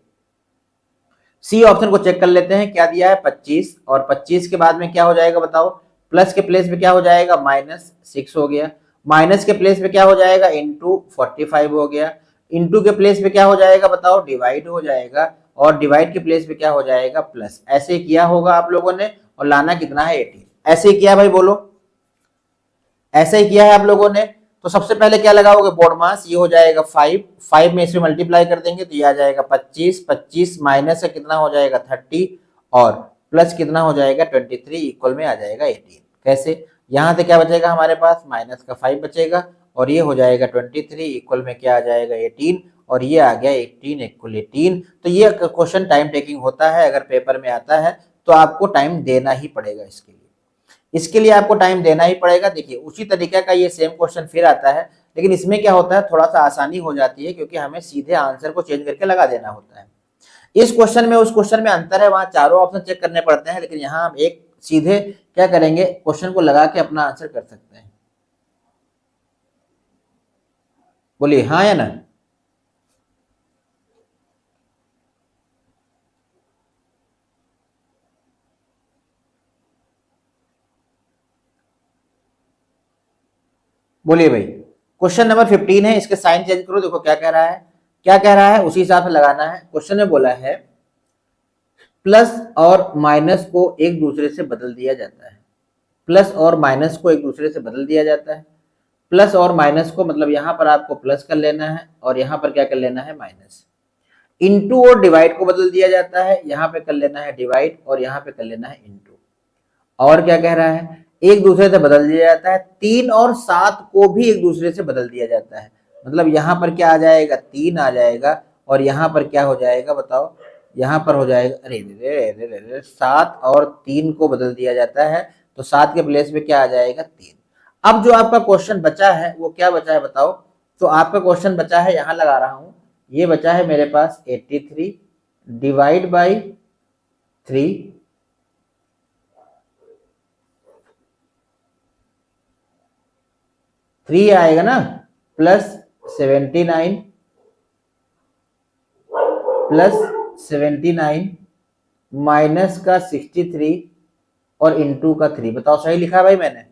सी ऑप्शन को चेक कर लेते हैं, क्या दिया है 25, और 25 के बाद में क्या हो जाएगा बताओ? प्लस के प्लेस पे क्या हो जाएगा? -6 हो गया। माइनस के प्लेस पे क्या हो जाएगा? इंटू 45 हो गया। इंटू के प्लेस पे क्या हो जाएगा बताओ? डिवाइड हो जाएगा। और डिवाइड के प्लेस पे क्या हो जाएगा? प्लस। ऐसे किया होगा आप लोगों ने, और लाना कितना है? 18। ऐसे ही किया भाई, बोलो ऐसे ही किया है आप लोगों ने। तो सबसे पहले क्या लगाओगे? बोर्ड मास, ये हो जाएगा 5, 5 में इसमें मल्टीप्लाई कर देंगे तो ये आ जाएगा 25, 25 माइनस से कितना हो जाएगा? 30, और प्लस कितना हो जाएगा? 23, इक्वल में आ जाएगा 18। कैसे? यहां से क्या बचेगा हमारे पास? माइनस का 5 बचेगा, और ये हो जाएगा 23, इक्वल में क्या आ जाएगा? 18, और ये आ गया 18 इक्वल 18। तो ये क्वेश्चन टाइम टेकिंग होता है, अगर पेपर में आता है तो आपको टाइम देना ही पड़ेगा इसके लिए, इसके लिए आपको टाइम देना ही पड़ेगा। देखिए उसी तरीके का ये सेम क्वेश्चन फिर आता है, लेकिन इसमें क्या होता है, थोड़ा सा आसानी हो जाती है, क्योंकि हमें सीधे आंसर को चेंज करके लगा देना होता है। इस क्वेश्चन में उस क्वेश्चन में अंतर है, वहां चारों ऑप्शन चेक करने पड़ते हैं, लेकिन यहाँ हम एक सीधे क्या करेंगे, क्वेश्चन को लगा के अपना आंसर कर सकते हैं। बोलिए हाँ या ना। बोलिए भाई। क्वेश्चन नंबर 15 है, इसके साइन चेंज करो। देखो क्या कह रहा है, क्या कह रहा है उसी हिसाब से लगाना है। क्वेश्चन में बोला है प्लस और माइनस को एक दूसरे से बदल दिया जाता है, प्लस और माइनस को एक दूसरे से बदल दिया जाता है। प्लस और माइनस को मतलब यहां पर आपको प्लस कर लेना है, और यहां पर क्या कर लेना है? माइनस। इनटू और डिवाइड को बदल दिया जाता है, यहां पे कर लेना है डिवाइड, और यहां पे कर लेना है इनटू। और क्या कह रहा है? एक दूसरे से बदल दिया जाता है। 3 और 7 को भी एक दूसरे से बदल दिया जाता है, मतलब यहां पर क्या आ जाएगा? 3 आ जाएगा, और यहां पर क्या हो जाएगा बताओ? यहां पर हो जाएगा, अरे रे रे रे, 7 और 3 को बदल दिया जाता है, तो 7 के प्लेस में क्या आ जाएगा? 3। अब जो आपका क्वेश्चन बचा है वो क्या बचा है बताओ? तो आपका क्वेश्चन बचा है, यहां लगा रहा हूं, ये बचा है मेरे पास 83 डिवाइड बाई 3, थ्री आएगा ना, प्लस 79, प्लस 79 माइनस का 63, और इंटू का 3। बताओ सही लिखा है भाई मैंने?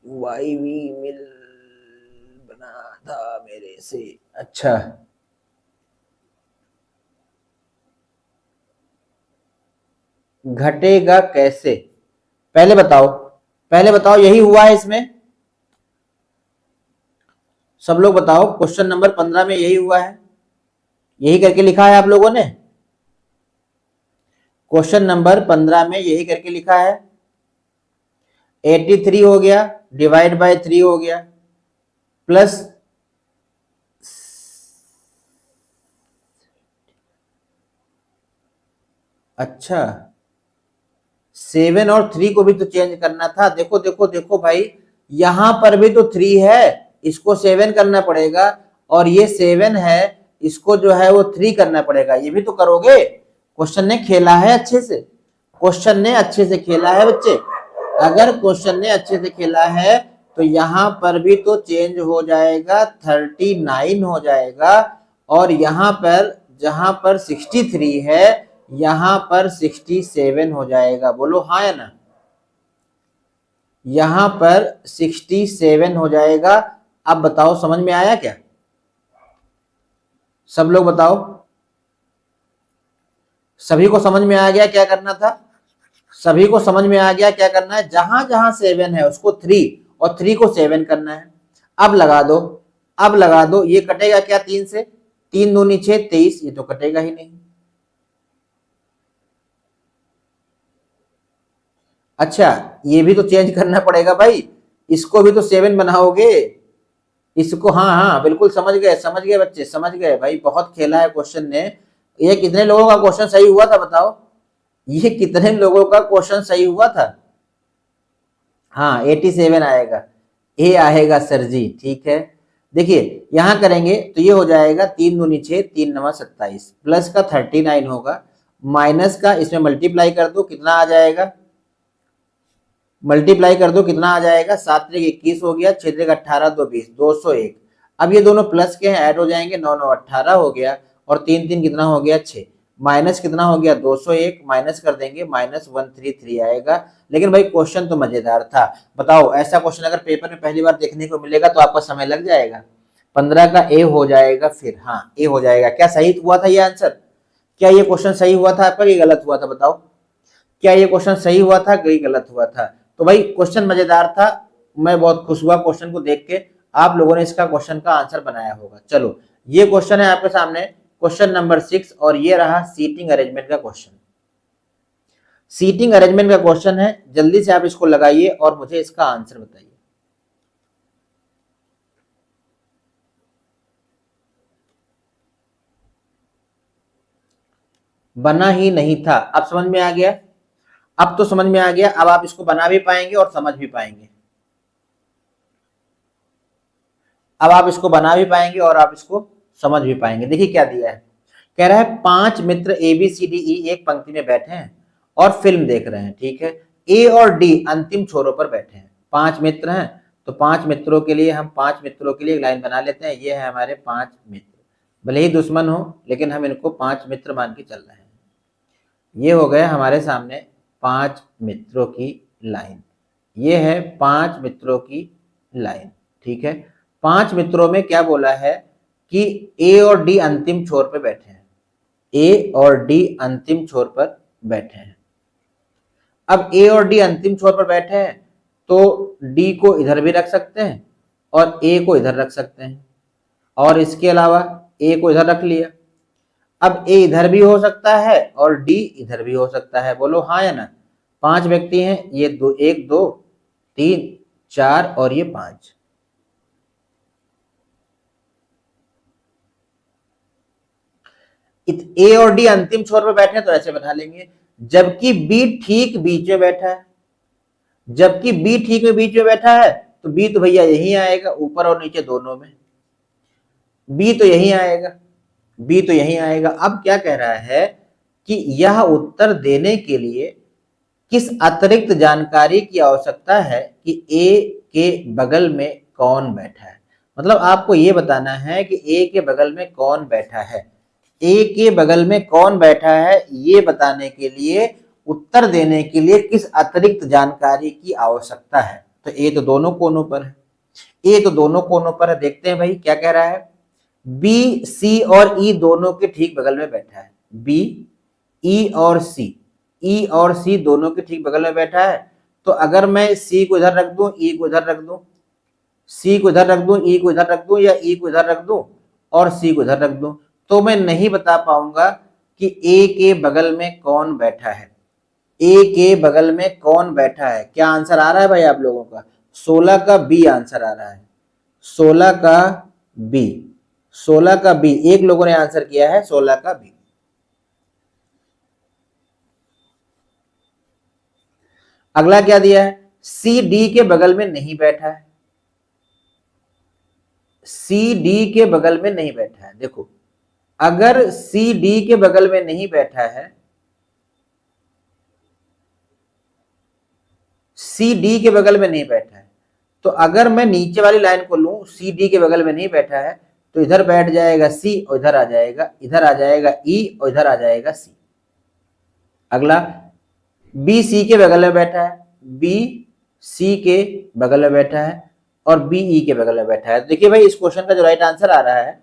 वाई वी मिल बना था मेरे से। अच्छा, घटेगा कैसे? पहले बताओ, पहले बताओ, यही हुआ है इसमें? सब लोग बताओ, क्वेश्चन नंबर 15 में यही हुआ है, यही करके लिखा है आप लोगों ने? क्वेश्चन नंबर 15 में यही करके लिखा है। 83 हो गया, डिवाइड बाय 3 हो गया, प्लस अच्छा 7 और 3 को भी तो चेंज करना था। देखो देखो देखो भाई, यहां पर भी तो 3 है, इसको 7 करना पड़ेगा, और ये 7 है, इसको जो है वो 3 करना पड़ेगा। ये भी तो करोगे, क्वेश्चन ने खेला है अच्छे से, क्वेश्चन ने अच्छे से खेला है बच्चे। अगर क्वेश्चन ने अच्छे से खेला है तो यहां पर भी तो चेंज हो जाएगा, 39 हो जाएगा, और यहां पर जहां पर 63 है यहां पर 67 हो जाएगा। बोलो हाँ या ना? यहां पर 67 हो जाएगा। अब बताओ समझ में आया क्या? सब लोग बताओ, सभी को समझ में आ गया क्या करना था? सभी को समझ में आ गया क्या करना है? जहां जहां 7 है उसको 3 और 3 को 7 करना है। अब लगा दो, अब लगा दो। ये कटेगा क्या 3 से? 3 दूनी 6, 23। ये तो कटेगा ही नहीं। अच्छा, ये भी तो चेंज करना पड़ेगा भाई, इसको भी तो 7 बनाओगे इसको। हाँ हाँ बिल्कुल समझ गए बच्चे, समझ गए भाई, बहुत खेला है क्वेश्चन ने। ये कितने लोगों का क्वेश्चन सही हुआ था बताओ? ये कितने लोगों का क्वेश्चन सही हुआ था? हाँ 87 आएगा, ए आएगा सर जी, ठीक है। देखिए यहां करेंगे तो ये हो जाएगा 3 दूनी 6, 3 नवा 27, प्लस का 39 होगा, माइनस का इसमें मल्टीप्लाई कर दो, कितना आ जाएगा? मल्टीप्लाई कर दो, कितना आ जाएगा? 7 त्रिक 21 हो गया, 6 त्रिक 18, 2 20, 201। अब ये दोनों प्लस के हैं, ऐड हो जाएंगे, 9 9 18 हो गया, और 3 3 कितना हो गया? 6। माइनस कितना हो गया? 201, माइनस कर देंगे, माइनस 133 आएगा। लेकिन भाई क्वेश्चन तो मजेदार था। बताओ ऐसा क्वेश्चन अगर पेपर में पहली बार देखने को मिलेगा तो आपका समय लग जाएगा। 15 का ए हो जाएगा, फिर हाँ ए हो जाएगा। क्या सही हुआ था ये आंसर? क्या ये क्वेश्चन सही हुआ था आपका कि गलत हुआ था? बताओ, क्या ये क्वेश्चन सही हुआ था कि गलत हुआ था? तो भाई क्वेश्चन मजेदार था, मैं बहुत खुश हुआ क्वेश्चन को देख के। आप लोगों ने इसका क्वेश्चन का आंसर बनाया होगा। चलो ये क्वेश्चन है आपके सामने, क्वेश्चन नंबर 6, और ये रहा सीटिंग अरेंजमेंट का क्वेश्चन। सीटिंग अरेंजमेंट का क्वेश्चन है, जल्दी से आप इसको लगाइए और मुझे इसका आंसर बताइए। बना ही नहीं था, अब समझ में आ गया? अब तो समझ में आ गया, अब आप इसको बना भी पाएंगे और समझ भी पाएंगे। अब आप इसको बना भी पाएंगे और आप इसको समझ भी पाएंगे। देखिए क्या दिया है, कह रहा है 5 मित्र ए बी सी डी ई एक पंक्ति में बैठे हैं और फिल्म देख रहे हैं, ठीक है। ए और डी अंतिम छोरों पर बैठे हैं। 5 मित्र हैं तो 5 मित्रों के लिए हम 5 मित्रों के लिए एक लाइन बना लेते हैं। ये है हमारे 5 मित्र, भले ही दुश्मन हो लेकिन हम इनको 5 मित्र मान के चल रहे हैं। ये हो गए हमारे सामने 5 मित्रों की लाइन। ये है 5 मित्रों की लाइन, ठीक है। 5 मित्रों में क्या बोला है कि ए और डी अंतिम छोर पे बैठे हैं। ए और डी अंतिम छोर पर बैठे हैं। अब ए और डी अंतिम छोर पर बैठे हैं तो डी को इधर भी रख सकते हैं और ए को इधर रख सकते हैं, और इसके अलावा ए को इधर रख लिया। अब ए इधर भी हो सकता है और डी इधर भी हो सकता है। बोलो हाँ या ना? 5 व्यक्ति हैं, ये 1 2 3 4 और ये 5। ए और डी अंतिम छोर पर बैठे हैं तो ऐसे बना लेंगे, जबकि बी ठीक बीच में बैठा है। जबकि बी ठीक में बीच में बैठा है तो बी तो भैया यही आएगा, ऊपर और नीचे दोनों में। बी तो यही आएगा, बी तो यही आएगा। अब क्या कह रहा है कि यह उत्तर देने के लिए किस अतिरिक्त जानकारी की आवश्यकता है कि ए के बगल में कौन बैठा है। मतलब आपको यह बताना है कि ए के बगल में कौन बैठा है। ए के बगल में कौन बैठा है ये बताने के लिए, उत्तर देने के लिए किस अतिरिक्त जानकारी की आवश्यकता है। तो ए तो दोनों कोनों पर है, ए तो दोनों कोनों पर है। देखते हैं भाई क्या कह रहा है। बी सी और ई दोनों के ठीक बगल में बैठा है। बी ई और सी, ई और सी दोनों के ठीक बगल में बैठा है। तो अगर मैं सी को इधर रख दूं, ई को इधर रख दूं, सी को इधर रख दूं, ई को इधर रख दूं, या ई को इधर रख दूं और सी को इधर रख दूं, तो मैं नहीं बता पाऊंगा कि ए के बगल में कौन बैठा है। ए के बगल में कौन बैठा है। क्या आंसर आ रहा है भाई आप लोगों का? 16 का बी आंसर आ रहा है। 16 का बी, 16 का बी। एक लोगों ने आंसर किया है 16 का बी। अगला क्या दिया है? सी डी के बगल में नहीं बैठा है। सी डी के बगल में नहीं बैठा है। देखो अगर सी डी के बगल में नहीं बैठा है, सी डी के बगल में नहीं बैठा है, तो अगर मैं नीचे वाली लाइन को लूं, सी डी के बगल में नहीं बैठा है, तो इधर बैठ जाएगा सी और इधर आ जाएगा, इधर आ जाएगा ई और इधर आ जाएगा सी। अगला बी सी के बगल में बैठा है, बी सी के बगल में बैठा है और बी ई के बगल में बैठा है। तो देखिए भाई, इस क्वेश्चन का जो राइट आंसर आ रहा है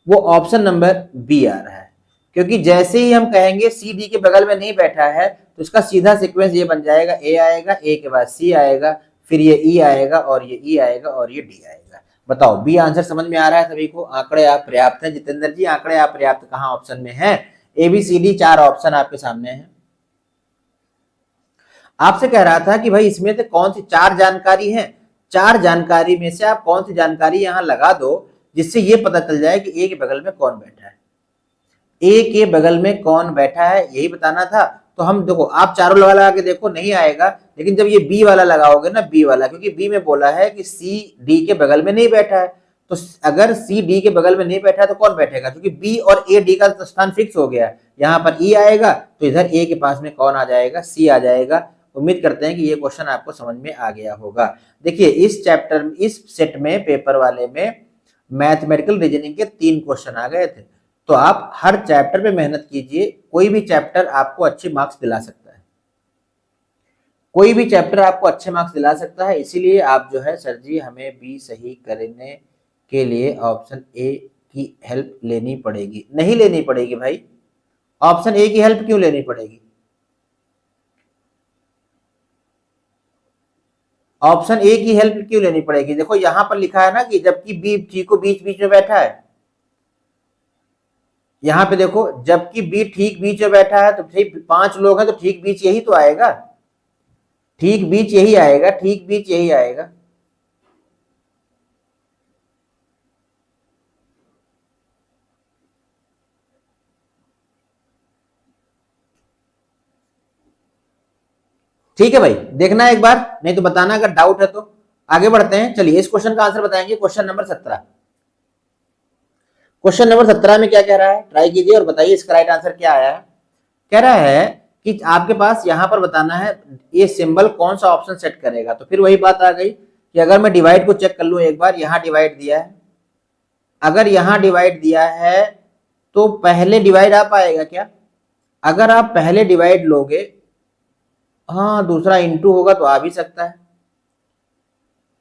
वो ऑप्शन नंबर बी आ रहा है, क्योंकि जैसे ही हम कहेंगे सी डी के बगल में नहीं बैठा है तो इसका सीधा सीक्वेंस ये बन जाएगा, ए आएगा, ए के बाद सी आएगा, फिर ये ई आएगा और ये ई आएगा और ये डी आएगा। बताओ, बी आंसर समझ में आ रहा है सभी को? आंकड़े आप पर्याप्त है जितेंद्र जी? आंकड़े आप पर्याप्त कहाँ ऑप्शन में है? A B C D 4 option आपके सामने है। आपसे कह रहा था कि भाई इसमें से कौन सी 4 जानकारी है, 4 जानकारी में से आप कौन सी जानकारी यहां लगा दो जिससे ये पता चल जाए कि ए के बगल में कौन बैठा है। ए के बगल में कौन बैठा है यही बताना था। तो हम देखो, आप चारों लगा के देखो, नहीं आएगा, लेकिन जब ये बी वाला लगाओगे ना, बी वाला, क्योंकि बी में बोला है कि सी डी के बगल में नहीं बैठा है, तो अगर सी डी के बगल में नहीं बैठा है तो कौन बैठेगा? क्योंकि बी और ए डी का स्थान फिक्स हो गया, यहाँ पर ई आएगा तो इधर ए के पास में कौन आ जाएगा? सी आ जाएगा। उम्मीद करते हैं कि ये क्वेश्चन आपको समझ में आ गया होगा। देखिए, इस चैप्टर, इस सेट में, पेपर वाले में मैथमेटिकल रीजनिंग के 3 क्वेश्चन आ गए थे। तो आप हर चैप्टर पे मेहनत कीजिए, कोई भी चैप्टर आपको अच्छे मार्क्स दिला सकता है, कोई भी चैप्टर आपको अच्छे मार्क्स दिला सकता है। इसीलिए आप जो है, सर जी हमें बी सही करने के लिए ऑप्शन ए की हेल्प लेनी पड़ेगी। नहीं लेनी पड़ेगी भाई, ऑप्शन ए की हेल्प क्यों लेनी पड़ेगी? ऑप्शन ए की हेल्प क्यों लेनी पड़ेगी? देखो यहां पर लिखा है ना कि जबकि बी सी को बीच बीच में बैठा है, यहां पे देखो, जबकि बी ठीक बीच में बैठा है, तो ठीक 5 लोग हैं तो ठीक बीच यही तो आएगा, ठीक बीच यही आएगा, ठीक बीच यही आएगा। ठीक है भाई, देखना एक बार, नहीं तो बताना अगर डाउट है तो। आगे बढ़ते हैं, चलिए इस क्वेश्चन का आंसर बताएंगे। क्वेश्चन नंबर 17, क्वेश्चन नंबर 17 में क्या कह रहा है, ट्राई कीजिए और बताइए इसका राइट आंसर क्या आया है। कह रहा है कि आपके पास यहां पर बताना है ये सिंबल कौन सा ऑप्शन सेट करेगा। तो फिर वही बात आ गई कि अगर मैं डिवाइड को चेक कर लूं एक बार, यहां डिवाइड दिया है, अगर यहां डिवाइड दिया है तो पहले डिवाइड आ पाएगा क्या? अगर आप पहले डिवाइड लोगे, हाँ, दूसरा इंटू होगा तो आ भी सकता है।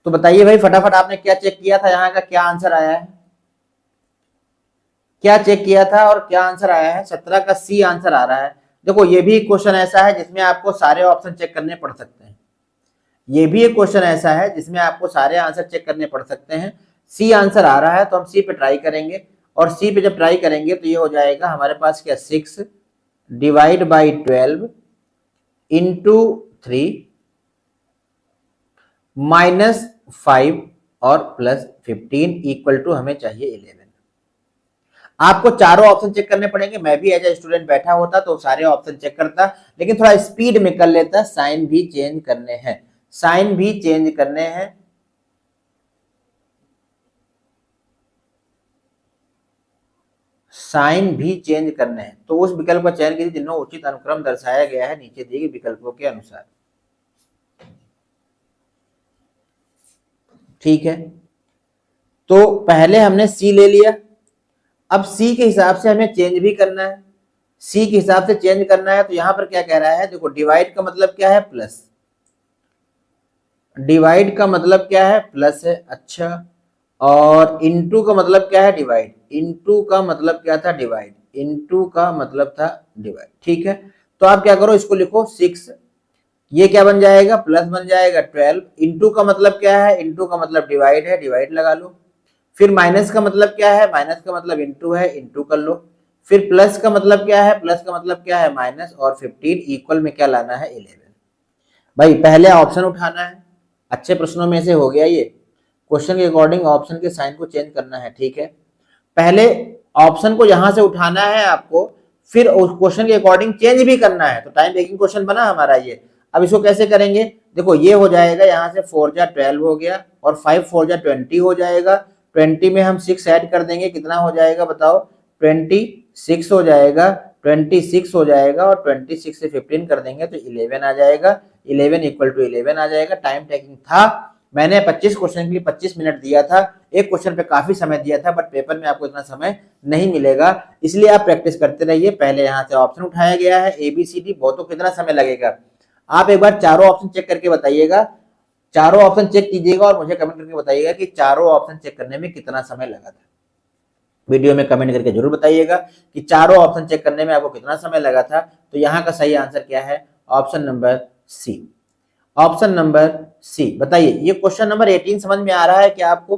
तो बताइए भाई फटाफट, आपने क्या चेक किया था, यहाँ का क्या आंसर आया है? क्या चेक किया था और क्या आंसर आया है? 17 का सी आंसर आ रहा है। देखो, ये भी क्वेश्चन ऐसा है जिसमें आपको सारे ऑप्शन चेक करने पड़ सकते हैं, ये भी एक क्वेश्चन ऐसा है जिसमें आपको सारे आंसर चेक करने पड़ सकते हैं। सी आंसर आ रहा है तो हम सी पे ट्राई करेंगे, और सी पे जब ट्राई करेंगे तो ये हो जाएगा हमारे पास क्या, 6 डिवाइड बाई 12 इंटू 3 माइनस 5 और प्लस 15 इक्वल टू हमें चाहिए 11। आपको चारों ऑप्शन चेक करने पड़ेंगे। मैं भी एज ए स्टूडेंट बैठा होता तो सारे ऑप्शन चेक करता, लेकिन थोड़ा स्पीड में कर लेता। साइन भी चेंज करने हैं, साइन भी चेंज करने हैं, साइन भी चेंज करने हैं। तो उस विकल्प का चयन कीजिए जिनमें उचित अनुक्रम दर्शाया गया है नीचे दिए गए विकल्पों के अनुसार। ठीक है, तो पहले हमने सी ले लिया, अब सी के हिसाब से हमें चेंज भी करना है, सी के हिसाब से चेंज करना है। तो यहां पर क्या कह रहा है, देखो डिवाइड का मतलब क्या है, प्लस, डिवाइड का मतलब क्या है, प्लस है, अच्छा, और इनटू का मतलब क्या है, डिवाइड, इनटू का मतलब क्या था, डिवाइड, इनटू का मतलब था डिवाइड। ठीक है, तो आप क्या करो, इसको लिखो 6, ये क्या बन जाएगा, प्लस बन जाएगा 12, इनटू का मतलब क्या है, इनटू का मतलब डिवाइड है, डिवाइड लगा लो। फिर माइनस का मतलब क्या है, माइनस का मतलब इनटू है, इनटू कर लो। फिर प्लस का मतलब क्या है, प्लस का मतलब क्या है, माइनस, और 15 इक्वल में क्या लाना है, 11। भाई पहले ऑप्शन उठाना है, अच्छे प्रश्नों में से हो गया ये, क्वेश्चन के अकॉर्डिंग ऑप्शन के साइन को चेंज करना है। ठीक है, पहले ऑप्शन को यहां से उठाना है आपको, फिर उस क्वेश्चन के अकॉर्डिंग चेंज भी करना है। तो टाइम टेकिंग क्वेश्चन बना हमारा ये। अब इसको कैसे करेंगे, देखो ये हो जाएगा, यहां से 4 जा 12 हो गया, और 5 4 जा 20 हो जाएगा, 20 में हम 6 ऐड कर देंगे, कितना हो जाएगा बताओ, 26 हो जाएगा, 26 हो जाएगा और 26 से 15 कर देंगे तो 11 आ जाएगा, 11 इक्वल टू 11 आ जाएगा। टाइम टेकिंग था, मैंने 25 क्वेश्चन के लिए 25 मिनट दिया था, एक क्वेश्चन पे काफी समय दिया था, बट पेपर में आपको इतना समय नहीं मिलेगा, इसलिए आप प्रैक्टिस करते रहिए। पहले यहाँ से ऑप्शन उठाया गया है ABCD, बहुत तो कितना समय लगेगा, आप एक बार चारों ऑप्शन चेक करके बताइएगा, चारों ऑप्शन चेक कीजिएगा और मुझे कमेंट करके बताइएगा कि चारों ऑप्शन चेक करने में कितना समय लगा था। वीडियो में कमेंट करके जरूर बताइएगा कि चारों ऑप्शन चेक करने में आपको कितना समय लगा था। तो यहाँ का सही आंसर क्या है? Option number C, option number C. बताइए, ये क्वेश्चन नंबर 18 समझ में आ रहा है क्या आपको?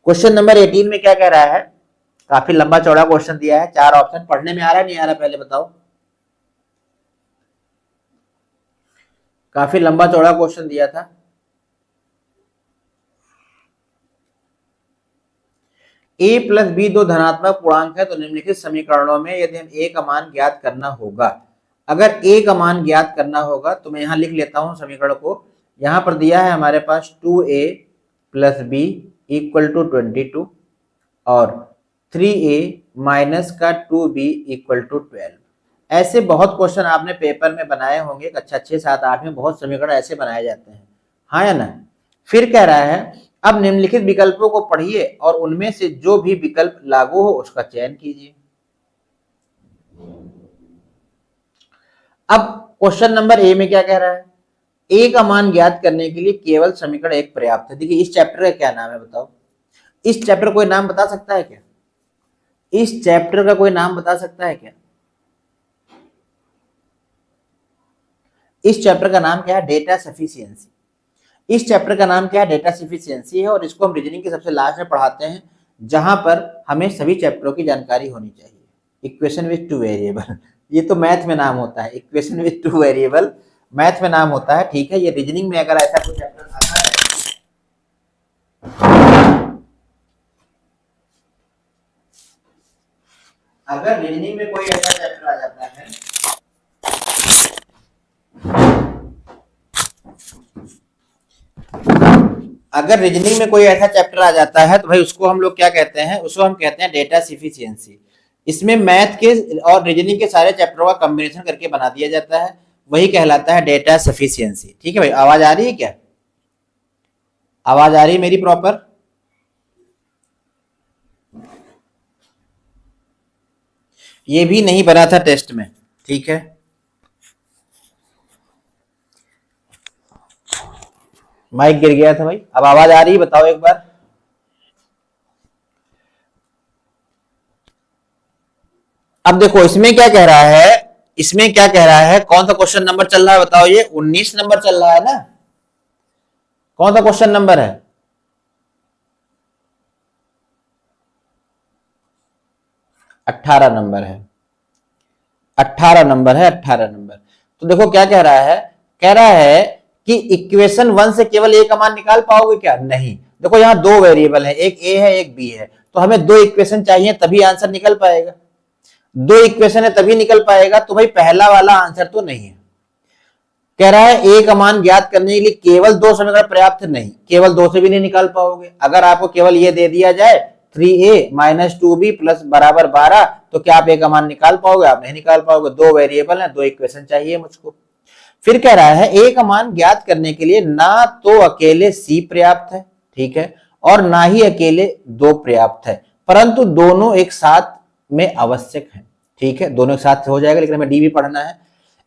क्वेश्चन नंबर 18 में क्या कह रहा है? काफी लंबा चौड़ा क्वेश्चन दिया है, 4 ऑप्शन, पढ़ने में आ रहा है नहीं आ रहा पहले बताओ? काफी लंबा चौड़ा क्वेश्चन दिया था। a प्लस बी दो धनात्मक पूर्णांक है तो निम्नलिखित समीकरणों में यदि हम a का मान ज्ञात करना होगा, अगर a का मान ज्ञात करना होगा तो मैं यहां लिख लेता हूं समीकरण को। यहां पर दिया है हमारे पास 2a plus B equal to 22 और 3a माइनस का 2b इक्वल टू 12। ऐसे बहुत क्वेश्चन आपने पेपर में बनाए होंगे, कक्षा 6, 7, 8 में बहुत समीकरण ऐसे बनाए जाते हैं, हाँ या ना? फिर कह रहा है अब निम्नलिखित विकल्पों को पढ़िए और उनमें से जो भी विकल्प लागू हो उसका चयन कीजिए। अब क्वेश्चन नंबर ए में क्या कह रहा है? ए का मान ज्ञात करने के लिए केवल समीकरण एक पर्याप्त है। देखिए, इस चैप्टर का क्या नाम है बताओ? इस चैप्टर कोई नाम बता सकता है क्या? इस चैप्टर का कोई नाम बता सकता है क्या? इस चैप्टर का नाम क्या है? Data sufficiency. इस चैप्टर का नाम क्या है? डेटा सफिशिएंसी है, और इसको हम रीजनिंग के सबसे लास्ट में पढ़ाते हैं, जहां पर हमें सभी चैप्टरों की जानकारी होनी चाहिए। इक्वेशन विथ टू वेरिएबल, ये तो मैथ में नाम होता है, equation with two variable math में नाम होता है, ठीक है? ये रीजनिंग में अगर ऐसा कोई चैप्टर आता है, अगर रीजनिंग में कोई ऐसा चैप्टर आ जाता है, अगर रीजनिंग में कोई ऐसा चैप्टर आ जाता है तो भाई उसको हम लोग क्या कहते हैं? उसको हम कहते हैं डेटा सफिशिएंसी। इसमें मैथ के और रीजनिंग के सारे चैप्टरों का कॉम्बिनेशन करके बना दिया जाता है, वही कहलाता है डेटा सफिशिएंसी। ठीक है भाई, आवाज आ रही है क्या? आवाज आ रही है मेरी प्रॉपर? ये भी नहीं बना था टेस्ट में, ठीक है? माइक गिर गया था भाई। अब आवाज आ रही है? बताओ एक बार। अब देखो इसमें क्या कह रहा है, इसमें क्या कह रहा है, कौन सा क्वेश्चन नंबर चल रहा है बताओ? ये 19 नंबर चल रहा है ना? कौन सा क्वेश्चन नंबर है? अट्ठारह नंबर है, 18 नंबर है, 18 नंबर। तो देखो क्या कह रहा है, कह रहा है कि इक्वेशन 1 से केवल ए का मान निकाल पाओगे क्या? नहीं। देखो यहाँ दो वेरिएबल है, एक ए है एक बी है, तो हमें दो इक्वेशन चाहिए तभी आंसर निकल पाएगा। दो इक्वेशन है तभी निकल पाएगा, तो भाई पहला वाला आंसर तो नहीं है। कह रहा है ए का मान ज्ञात करने के लिए केवल दो समीकरण पर्याप्त नहीं, केवल दो से भी नहीं निकाल पाओगे। अगर आपको केवल ये दे दिया जाए 3a माइनस 2b प्लस बराबर 12, तो क्या आप ए का मान निकाल पाओगे? आप नहीं निकाल पाओगे। दो वेरिएबल है, दो इक्वेशन चाहिए मुझको। फिर कह रहा है ए का मान ज्ञात करने के लिए ना तो अकेले c पर्याप्त है, ठीक है, और ना ही अकेले दो पर्याप्त है, परंतु दोनों एक साथ में आवश्यक है। ठीक है, दोनों एक साथ हो जाएगा, लेकिन हमें डी भी पढ़ना है।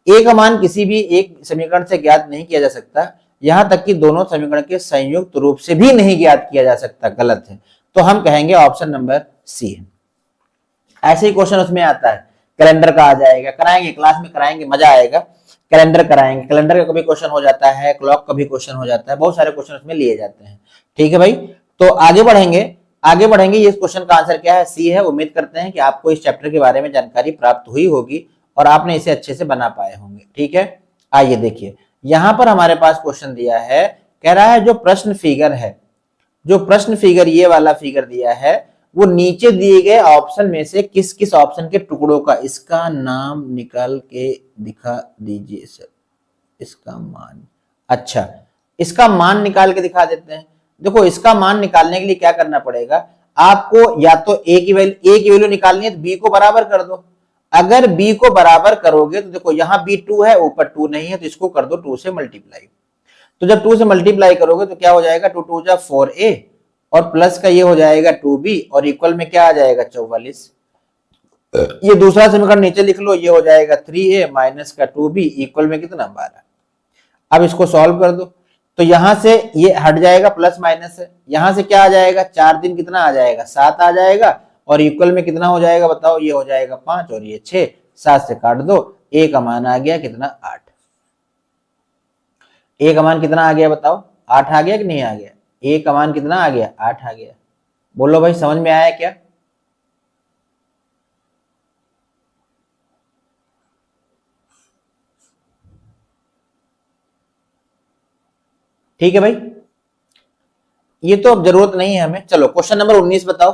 ए का मान किसी भी एक समीकरण से ज्ञात नहीं किया जा सकता, यहां तक कि दोनों समीकरण के संयुक्त रूप से भी नहीं ज्ञात किया जा सकता, गलत है। तो हम कहेंगे ऑप्शन नंबर सी है। ऐसे ही क्वेश्चन उसमें आता है, कैलेंडर का आ जाएगा, कराएंगे क्लास में, कराएंगे, मजा आएगा। कैलेंडर कराएंगे, कैलेंडर का कभी क्वेश्चन हो जाता है, क्लॉक का भी क्वेश्चन हो जाता है, बहुत सारे क्वेश्चन उसमें लिए जाते हैं। ठीक है भाई, तो आगे बढ़ेंगे, आगे बढ़ेंगे। ये क्वेश्चन का आंसर क्या है? सी है। उम्मीद करते हैं कि आपको इस चैप्टर के बारे में जानकारी प्राप्त हुई होगी और आपने इसे अच्छे से बना पाए होंगे। ठीक है, आइए देखिए, यहां पर हमारे पास क्वेश्चन दिया है, कह रहा है जो प्रश्न फिगर है, जो प्रश्न फिगर ये वाला फिगर दिया है, वो नीचे दिए गए ऑप्शन में से किस किस ऑप्शन के टुकड़ों का इसका नाम निकाल के दिखा दीजिए सर। इसका मान, अच्छा, इसका मान निकाल के दिखा देते हैं। देखो इसका मान निकालने के लिए क्या करना पड़ेगा, आपको या तो ए की वैल्यू निकालनी है तो बी को बराबर कर दो। अगर बी को बराबर करोगे तो देखो यहां बी 2 है, ऊपर 2 नहीं है, तो इसको कर दो 2 से मल्टीप्लाई। तो जब 2 से मल्टीप्लाई करोगे तो क्या हो जाएगा, 2 2 जा 4a और प्लस का ये हो जाएगा 2b और इक्वल में क्या आ जाएगा 44। ये दूसरा समीकरण नीचे लिख लो, ये हो जाएगा 3a माइनस का 2b इक्वल में कितना 12। अब इसको सॉल्व कर दो तो यहां से ये हट जाएगा, प्लस माइनस है, यहां से क्या आ जाएगा 4 दिन कितना आ जाएगा 7 आ जाएगा और इक्वल में कितना हो जाएगा बताओ, ये हो जाएगा 5 और ये 6, 7 से काट दो, a का मान आ गया कितना 8। a का मान कितना आ गया बताओ, 8 आ गया कि नहीं आ गया, a का मान कितना आ गया 8 आ गया। बोलो भाई समझ में आया क्या? ठीक है भाई, ये तो अब जरूरत नहीं है हमें। चलो क्वेश्चन नंबर 19 बताओ।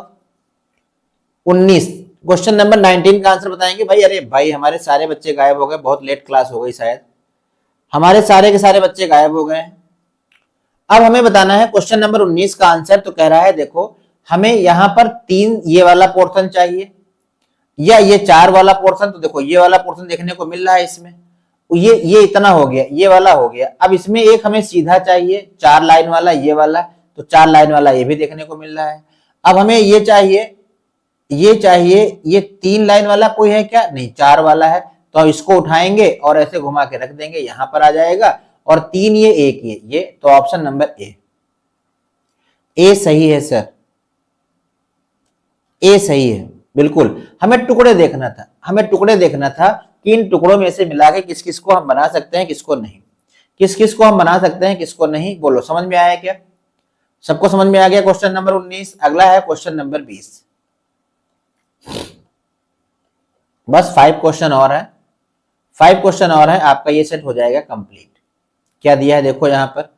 19 क्वेश्चन नंबर 19 का आंसर बताएंगे भाई। अरे भाई हमारे सारे बच्चे गायब हो गए, बहुत लेट क्लास हो गई शायद, हमारे सारे के सारे बच्चे गायब हो गए हैं। अब हमें बताना है क्वेश्चन नंबर 19 का आंसर। तो कह रहा है देखो हमें यहां पर 3 ये वाला पोर्शन चाहिए या ये 4 वाला पोर्शन। तो देखो ये वाला पोर्शन देखने को मिल रहा है इसमें, ये इतना हो गया, ये वाला हो गया। अब इसमें एक हमें सीधा चाहिए 4 लाइन वाला, ये वाला, तो 4 लाइन वाला ये भी देखने को मिल रहा है। अब हमें ये चाहिए, ये 3 लाइन वाला कोई है क्या, नहीं 4 वाला है, तो अब इसको उठाएंगे और ऐसे घुमा के रख देंगे, यहां पर आ जाएगा और 3 ये 1 ये, तो ऑप्शन नंबर ए सही है सर, ए सही है बिल्कुल। हमें टुकड़े देखना था, हमें टुकड़े देखना था कि इन टुकड़ों में से मिला के किस किस को हम बना सकते हैं, किसको नहीं, किस किस को हम बना सकते हैं, किसको नहीं। बोलो समझ में आया क्या? सबको समझ में आ गया क्वेश्चन नंबर 19। अगला है क्वेश्चन नंबर 20। बस 5 क्वेश्चन और है, 5 क्वेश्चन और है, आपका ये सेट हो जाएगा कंप्लीट। क्या दिया है देखो यहां पर,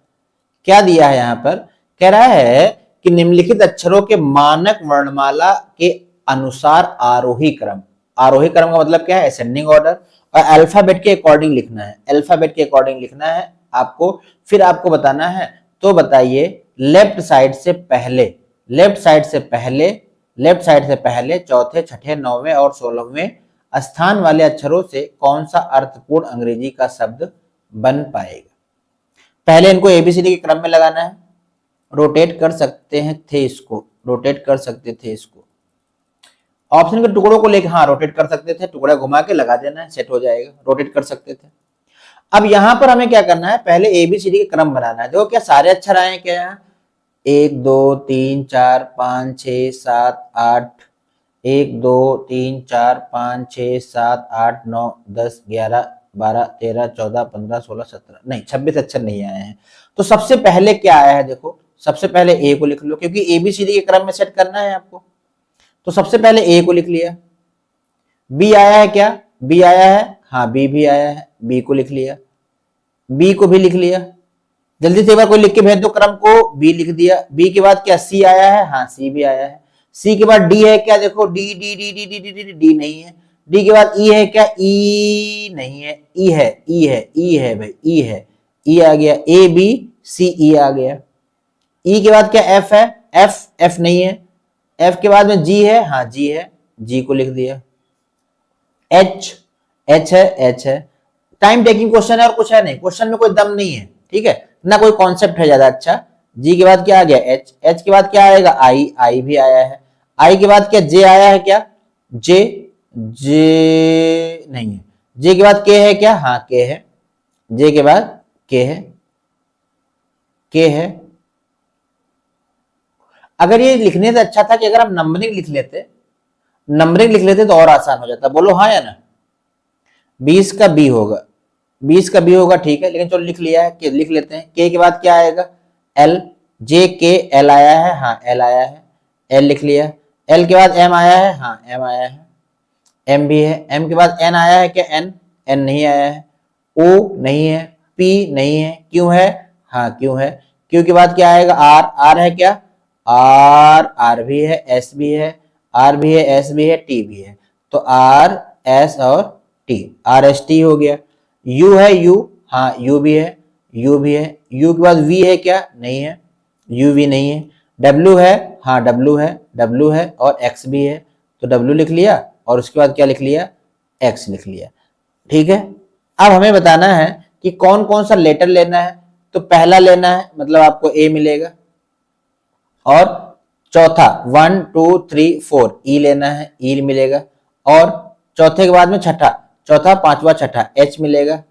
क्या दिया है यहां पर, कह रहा है कि निम्नलिखित अक्षरों के मानक वर्णमाला के अनुसार आरोही क्रम, आरोही क्रम का मतलब क्या है, असेंडिंग ऑर्डर, और अल्फाबेट के अकॉर्डिंग लिखना है, अल्फाबेट के अकॉर्डिंग लिखना है आपको। फिर आपको बताना है, तो बताइए लेफ्ट साइड से पहले, लेफ्ट साइड से पहले, लेफ्ट साइड से पहले चौथे, छठे, 9वें और 16वें स्थान वाले अक्षरों से कौन सा अर्थपूर्ण अंग्रेजी का शब्द बन पाएगा। पहले इनको एबीसीडी के क्रम में लगाना है, रोटेट कर सकते हैं थे इसको, रोटेट कर सकते थे इसको, ऑप्शन के टुकड़ों को लेकर, हाँ रोटेट कर सकते थे, टुकड़ा घुमा के लगा देना है, सेट हो जाएगा, रोटेट कर सकते थे। अब यहां पर हमें क्या करना है, पहले एबीसीडी के क्रम बनाना है। देखो क्या सारे अक्षर आए हैं क्या यहाँ, 1 2 3 4 5 6 7 8, 1 2 3 4 5 6 7 8 9 10 11 12 13 14 15 16 17, नहीं 26 अक्षर नहीं आए हैं। तो सबसे पहले क्या आया है देखो, सबसे पहले ए को लिख लो, क्योंकि एबीसीडी के क्रम में सेट करना है आपको। तो सबसे पहले ए को लिख लिया। बी आया है क्या, बी आया है, हाँ बी भी आया है, बी को लिख लिया, बी को भी लिख लिया। जल्दी से एक बार कोई लिख के भेज दो क्रम को, बी लिख दिया। बी के बाद क्या सी आया है, हाँ सी भी आया है। सी के बाद डी है क्या, देखो D D D D D D D D नहीं है। डी के बाद ई है क्या, ई नहीं है, ई है, ई है, ई है भाई, ई है, ई आ गया। ए बी सी ई आ गया। ई के बाद क्या एफ है, एफ, एफ नहीं है। एफ के बाद में जी है, हाँ जी है, जी को लिख दिया। एच, एच है, एच है। टाइम टेकिंग क्वेश्चन है और कुछ है नहीं, क्वेश्चन में कोई दम नहीं है, ठीक है ना, कोई कॉन्सेप्ट है ज्यादा अच्छा। जी के बाद क्या आ गया एच, एच के बाद क्या आएगा आई, आई भी आया है। आई के बाद क्या जे आया है क्या, जे, जे नहीं है। जे के बाद के है क्या, हाँ के है। जे के बाद के है, के है। अगर ये लिखने से अच्छा था कि अगर आप नंबरिंग लिख लेते, नंबरिंग लिख लेते तो और आसान हो जाता। बोलो हाँ या ना, 20 का बी होगा, 20 का बी होगा, ठीक है, लेकिन चलो लिख लिया है कि लिख लेते हैं। के बाद क्या आएगा एल, जे के एल आया है, हाँ एल आया है, एल लिख लिया। एल के बाद एम आया है, हाँ एम आया है, एम भी है। एम के बाद एन आया है क्या, एन, एन नहीं आया है। ओ नहीं है, पी नहीं है, क्यू है, हाँ क्यू है। क्यू के बाद क्या आएगा आर, आर है क्या, आर, आर भी है, एस भी है, आर भी है, एस भी है, टी भी है। तो आर एस और टी, आर एस टी हो गया। यू है, यू, हाँ यू भी है, यू भी है। यू के बाद वी है क्या, नहीं है, यू वी नहीं है। डब्ल्यू है, हाँ डब्ल्यू है, डब्ल्यू है और एक्स भी है, तो डब्ल्यू लिख लिया और उसके बाद क्या लिख लिया, एक्स लिख लिया। ठीक है, अब हमें बताना है कि कौन कौन सा लेटर लेना है। तो पहला लेना है, मतलब आपको ए मिलेगा, और चौथा 1 2 3 4 ई लेना है, ई मिलेगा, और चौथे के बाद में छठा, चौथा पांचवा छठा एच मिलेगा।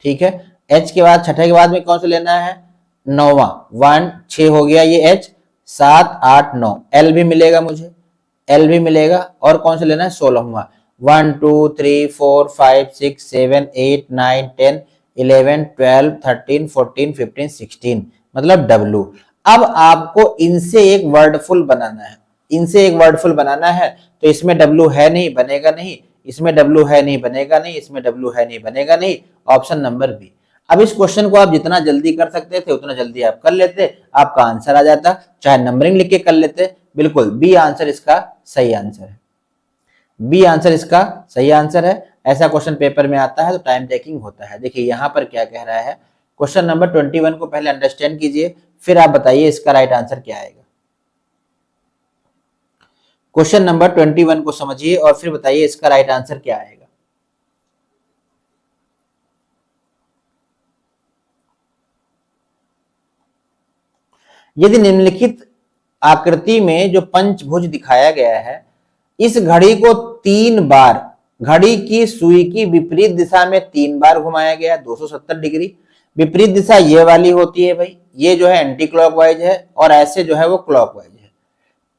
ठीक है, एच के बाद छठे के बाद में कौन सा लेना है, नौवा, 1 6 हो गया ये एच, 7 8 9 एल भी मिलेगा मुझे, एल भी मिलेगा, और कौन सा लेना है, 16वां, 1 2 3 4 5 6 7 8 9 10 11 12 13 14 15 16, मतलब डब्ल्यू। अब आपको इनसे एक वर्डफुल बनाना है, इनसे एक वर्डफुल बनाना है, तो इसमें डब्ल्यू है नहीं, बनेगा नहीं, इसमें डब्ल्यू है नहीं, बनेगा नहीं, इसमें डब्ल्यू है नहीं, बनेगा नहीं, ऑप्शन नंबर बी। अब इस क्वेश्चन को आप जितना जल्दी कर सकते थे उतना जल्दी आप कर लेते, आपका आंसर आ जाता, चाहे नंबरिंग लिख के कर लेते। बिल्कुल बी आंसर इसका सही आंसर है, बी आंसर इसका सही आंसर है। ऐसा क्वेश्चन पेपर में आता है तो टाइम टेकिंग होता है। देखिए यहां पर क्या कह रहा है, क्वेश्चन नंबर 21 को पहले अंडरस्टैंड कीजिए, फिर आप बताइए इसका राइट आंसर क्या आएगा। क्वेश्चन नंबर 21 को समझिए और फिर बताइए इसका राइट आंसर क्या आएगा। यदि निम्नलिखित आकृति में जो पंचभुज दिखाया गया है, इस घड़ी को 3 बार घड़ी की सुई की विपरीत दिशा में 3 बार घुमाया गया 270 डिग्री। विपरीत दिशा ये वाली होती है भाई, ये जो है एंटी क्लॉकवाइज है, और ऐसे जो है वो क्लॉकवाइज है।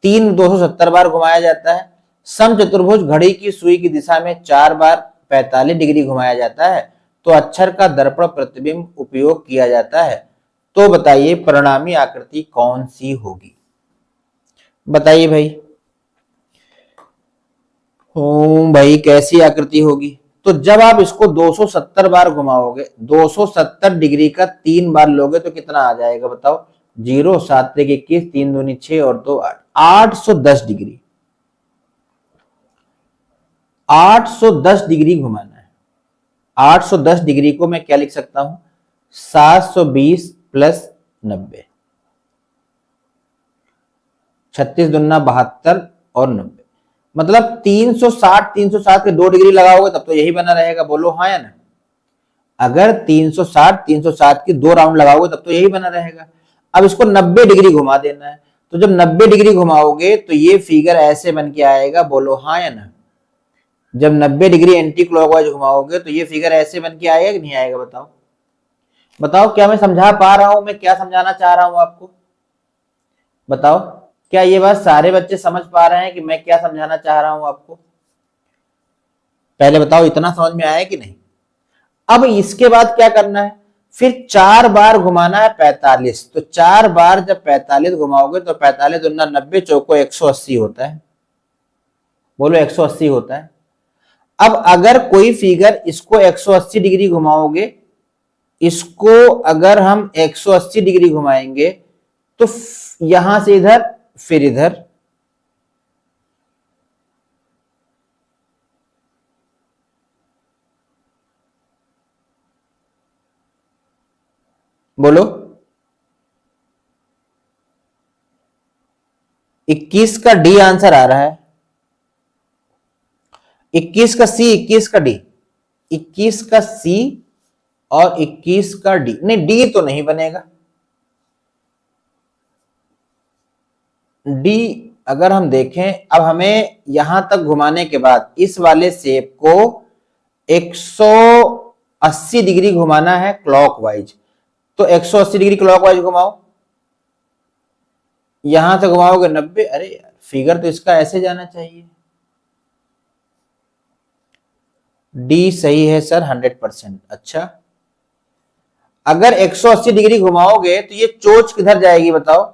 270 बार घुमाया जाता है। समचतुर्भुज घड़ी की सुई की दिशा में 4 बार 45 डिग्री घुमाया जाता है, तो अक्षर का दर्पण प्रतिबिंब उपयोग किया जाता है। तो बताइए परिणामी आकृति कौन सी होगी, बताइए भाई। भाई कैसी आकृति होगी, तो जब आप इसको 270 बार घुमाओगे, 270 डिग्री का 3 बार लोगे तो कितना आ जाएगा बताओ, 0 7 21 3 दूनी 6 और 2 8, 810 डिग्री, 810 डिग्री घुमाना है। 810 डिग्री को मैं क्या लिख सकता हूं, 720 प्लस 90, 36 दूना 72 और 90, मतलब 360 के 2 डिग्री लगाओगे तब तो यही बना रहेगा, बोलो हाँ या ना। अगर 360 की 2 राउंड लगाओगे तब तो यही बना रहेगा। अब इसको 90 डिग्री घुमा देना है, तो जब 90 डिग्री घुमाओगे तो ये फिगर ऐसे बन के आएगा, बोलो हाँ या ना। जब 90 डिग्री एंटी क्लॉकवाइज घुमाओगे तो ये फिगर ऐसे बन के आएगा कि नहीं आएगा, बताओ बताओ, क्या मैं समझा पा रहा हूं, मैं क्या समझाना चाह रहा हूं आपको, बताओ। क्या ये बात सारे बच्चे समझ पा रहे हैं कि मैं क्या समझाना चाह रहा हूं आपको, पहले बताओ इतना समझ में आया कि नहीं। अब इसके बाद क्या करना है, फिर 4 बार घुमाना है 45, तो 4 बार जब 45 घुमाओगे तो 45 दूना 90 चौको 180 होता है, बोलो 180 होता है। अब अगर कोई फिगर इसको 180 डिग्री घुमाओगे, इसको अगर हम 180 डिग्री घुमाएंगे तो यहां से इधर फिर इधर, बोलो 21 का डी आंसर आ रहा है, 21 का सी, 21 का डी, 21 का सी और 21 का डी, नहीं डी तो नहीं बनेगा। डी अगर हम देखें, अब हमें यहां तक घुमाने के बाद इस वाले शेप को 180 डिग्री घुमाना है क्लॉकवाइज, तो 180 डिग्री क्लॉकवाइज घुमाओ, यहां से घुमाओगे 90, अरे यार फिगर तो इसका ऐसे जाना चाहिए। डी सही है सर 100%। अच्छा अगर 180 डिग्री घुमाओगे तो ये चोच किधर जाएगी बताओ,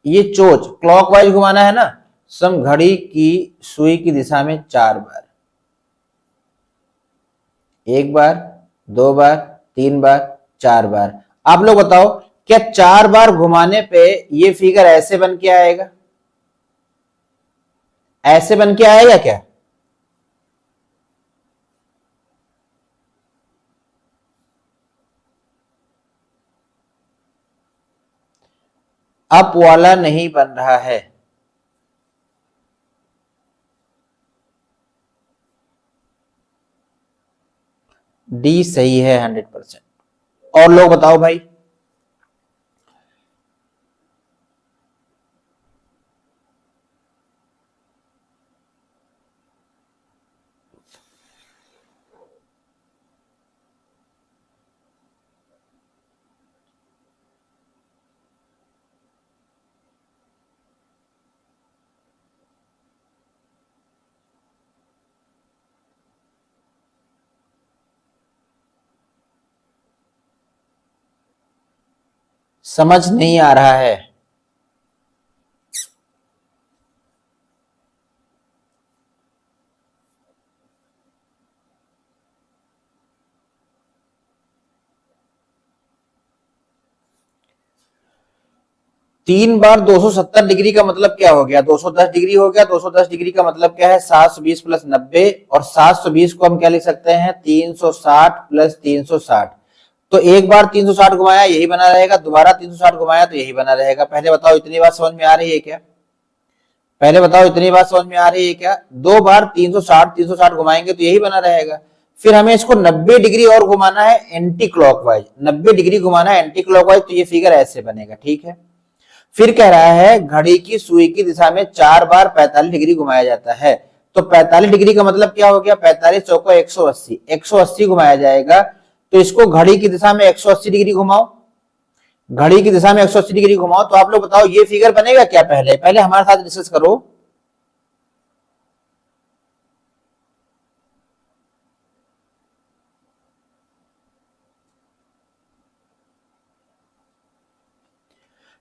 ये चोच क्लॉकवाइज घुमाना है ना, सम घड़ी की सुई की दिशा में 4 बार, 1 बार 2 बार 3 बार 4 बार। आप लोग बताओ क्या 4 बार घुमाने पे ये फिगर ऐसे बन के आएगा, ऐसे बन के आएगा क्या, अप वाला नहीं बन रहा है। डी सही है 100%। और लोग बताओ भाई। समझ नहीं आ रहा है। तीन बार 270 डिग्री का मतलब क्या हो गया? 210 डिग्री हो गया। 210 डिग्री का मतलब क्या है? 720 प्लस 90, और 720 को हम क्या लिख सकते हैं? 360 प्लस 360। तो एक बार 360 घुमाया यही बना रहेगा, दोबारा 360 घुमाया तो यही बना रहेगा। पहले बताओ इतनी बात समझ में आ रही है क्या? पहले बताओ इतनी बात समझ में आ रही है क्या? दो बार 360 घुमाएंगे तो यही बना रहेगा। फिर हमें इसको 90 डिग्री और घुमाना है एंटी क्लॉकवाइज। 90 डिग्री घुमाना है एंटी क्लॉकवाइज, तो ये फिगर ऐसे बनेगा। ठीक है। फिर कह रहा है घड़ी की सुई की दिशा में 4 बार 45 डिग्री घुमाया जाता है। तो 45 डिग्री का मतलब क्या हो गया? 45 चौको 180, 180 घुमाया जाएगा। तो इसको घड़ी की दिशा में 180 डिग्री घुमाओ, घड़ी की दिशा में 180 डिग्री घुमाओ। तो आप लोग बताओ ये फिगर बनेगा क्या? पहले पहले हमारे साथ डिस्कस करो।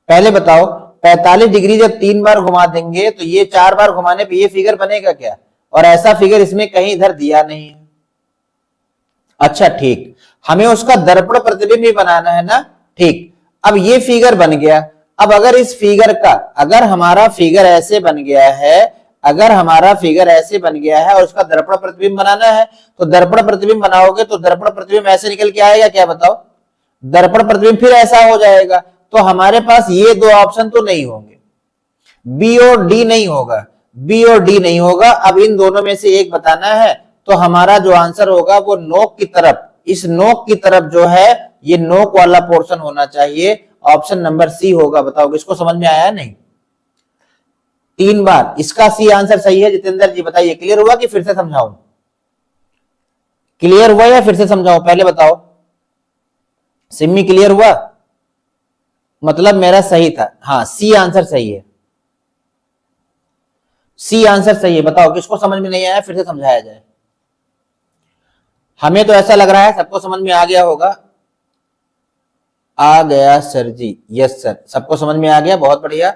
पहले बताओ 45 डिग्री जब 3 बार घुमा देंगे तो ये 4 बार घुमाने पे ये फिगर बनेगा क्या? और ऐसा फिगर इसमें कहीं इधर दिया नहीं है। अच्छा ठीक, हमें उसका दर्पण प्रतिबिंब भी बनाना है ना। ठीक, अब ये फिगर बन गया। अब अगर इस फिगर का, अगर हमारा फिगर ऐसे बन गया है, अगर हमारा फिगर ऐसे बन गया है और उसका दर्पण प्रतिबिंब बनाना है, तो दर्पण प्रतिबिंब बनाओगे तो दर्पण प्रतिबिंब ऐसे निकल के आएगा क्या? बताओ। दर्पण प्रतिबिंब फिर ऐसा हो जाएगा। तो हमारे पास ये दो ऑप्शन तो नहीं होंगे, बी और डी नहीं होगा, बी और डी नहीं होगा। अब इन दोनों में से एक बताना है। तो हमारा जो आंसर होगा वो नोक की तरफ, इस नोक की तरफ जो है ये नोक वाला पोर्शन होना चाहिए। ऑप्शन नंबर सी होगा। बताओ किसको समझ में आया? नहीं, 3 बार इसका सी आंसर सही है। जितेंद्र जी बताइए, क्लियर हुआ कि फिर से समझाऊं? क्लियर हुआ या फिर से समझाऊं? पहले बताओ। सिम्मी क्लियर हुआ? मतलब मेरा सही था। हाँ, सी आंसर सही है, सी आंसर सही है। बताओ किसको समझ में नहीं आया, फिर से समझाया जाए। हमें तो ऐसा लग रहा है सबको समझ में आ गया होगा। आ गया सर जी, यस सर, सबको समझ में आ गया, बहुत बढ़िया।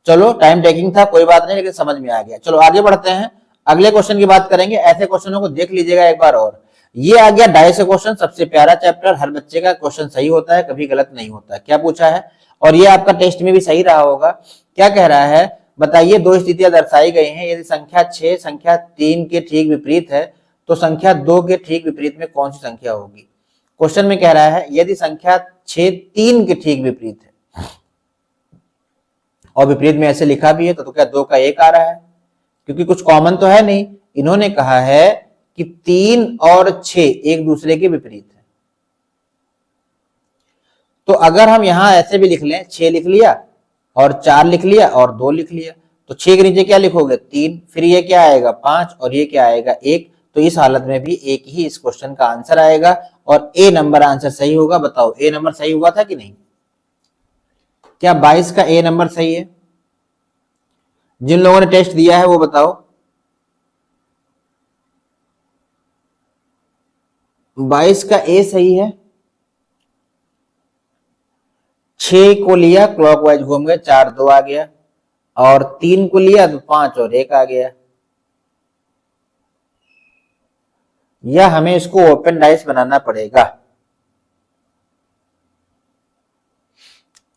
चलो टाइम टेकिंग था, कोई बात नहीं, लेकिन समझ में आ गया। चलो आगे बढ़ते हैं, अगले क्वेश्चन की बात करेंगे। ऐसे क्वेश्चनों को देख लीजिएगा एक बार और। ये आ गया 250 क्वेश्चन, सबसे प्यारा चैप्टर, हर बच्चे का क्वेश्चन सही होता है, कभी गलत नहीं होता। क्या पूछा है? और ये आपका टेस्ट में भी सही रहा होगा। क्या कह रहा है? बताइए, दो स्थितियां दर्शाई गई हैं। यदि संख्या 6 संख्या 3 के ठीक विपरीत है तो संख्या 2 के ठीक विपरीत में कौन सी संख्या होगी? क्वेश्चन में कह रहा है यदि संख्या 6 3 के ठीक विपरीत है, और विपरीत में ऐसे लिखा भी है, तो क्या 2 का 1 आ रहा है? क्योंकि कुछ कॉमन तो है नहीं। इन्होंने कहा है कि 3 और 6 एक दूसरे के विपरीत है। तो अगर हम यहां ऐसे भी लिख लें, 6 लिख लिया और 4 लिख लिया और 2 लिख लिया, तो 6 के नीचे क्या लिखोगे? 3, फिर ये क्या आएगा? 5, और ये क्या आएगा? 1। तो इस हालत में भी एक ही इस क्वेश्चन का आंसर आएगा, और ए नंबर आंसर सही होगा। बताओ ए नंबर सही हुआ था कि नहीं? क्या 22 का ए नंबर सही है? जिन लोगों ने टेस्ट दिया है वो बताओ। 22 का ए सही है। 6 को लिया क्लॉकवाइज घूम गए, 4 2 आ गया, और 3 को लिया तो 5 और 1 आ गया। या हमें इसको ओपन डाइस बनाना पड़ेगा?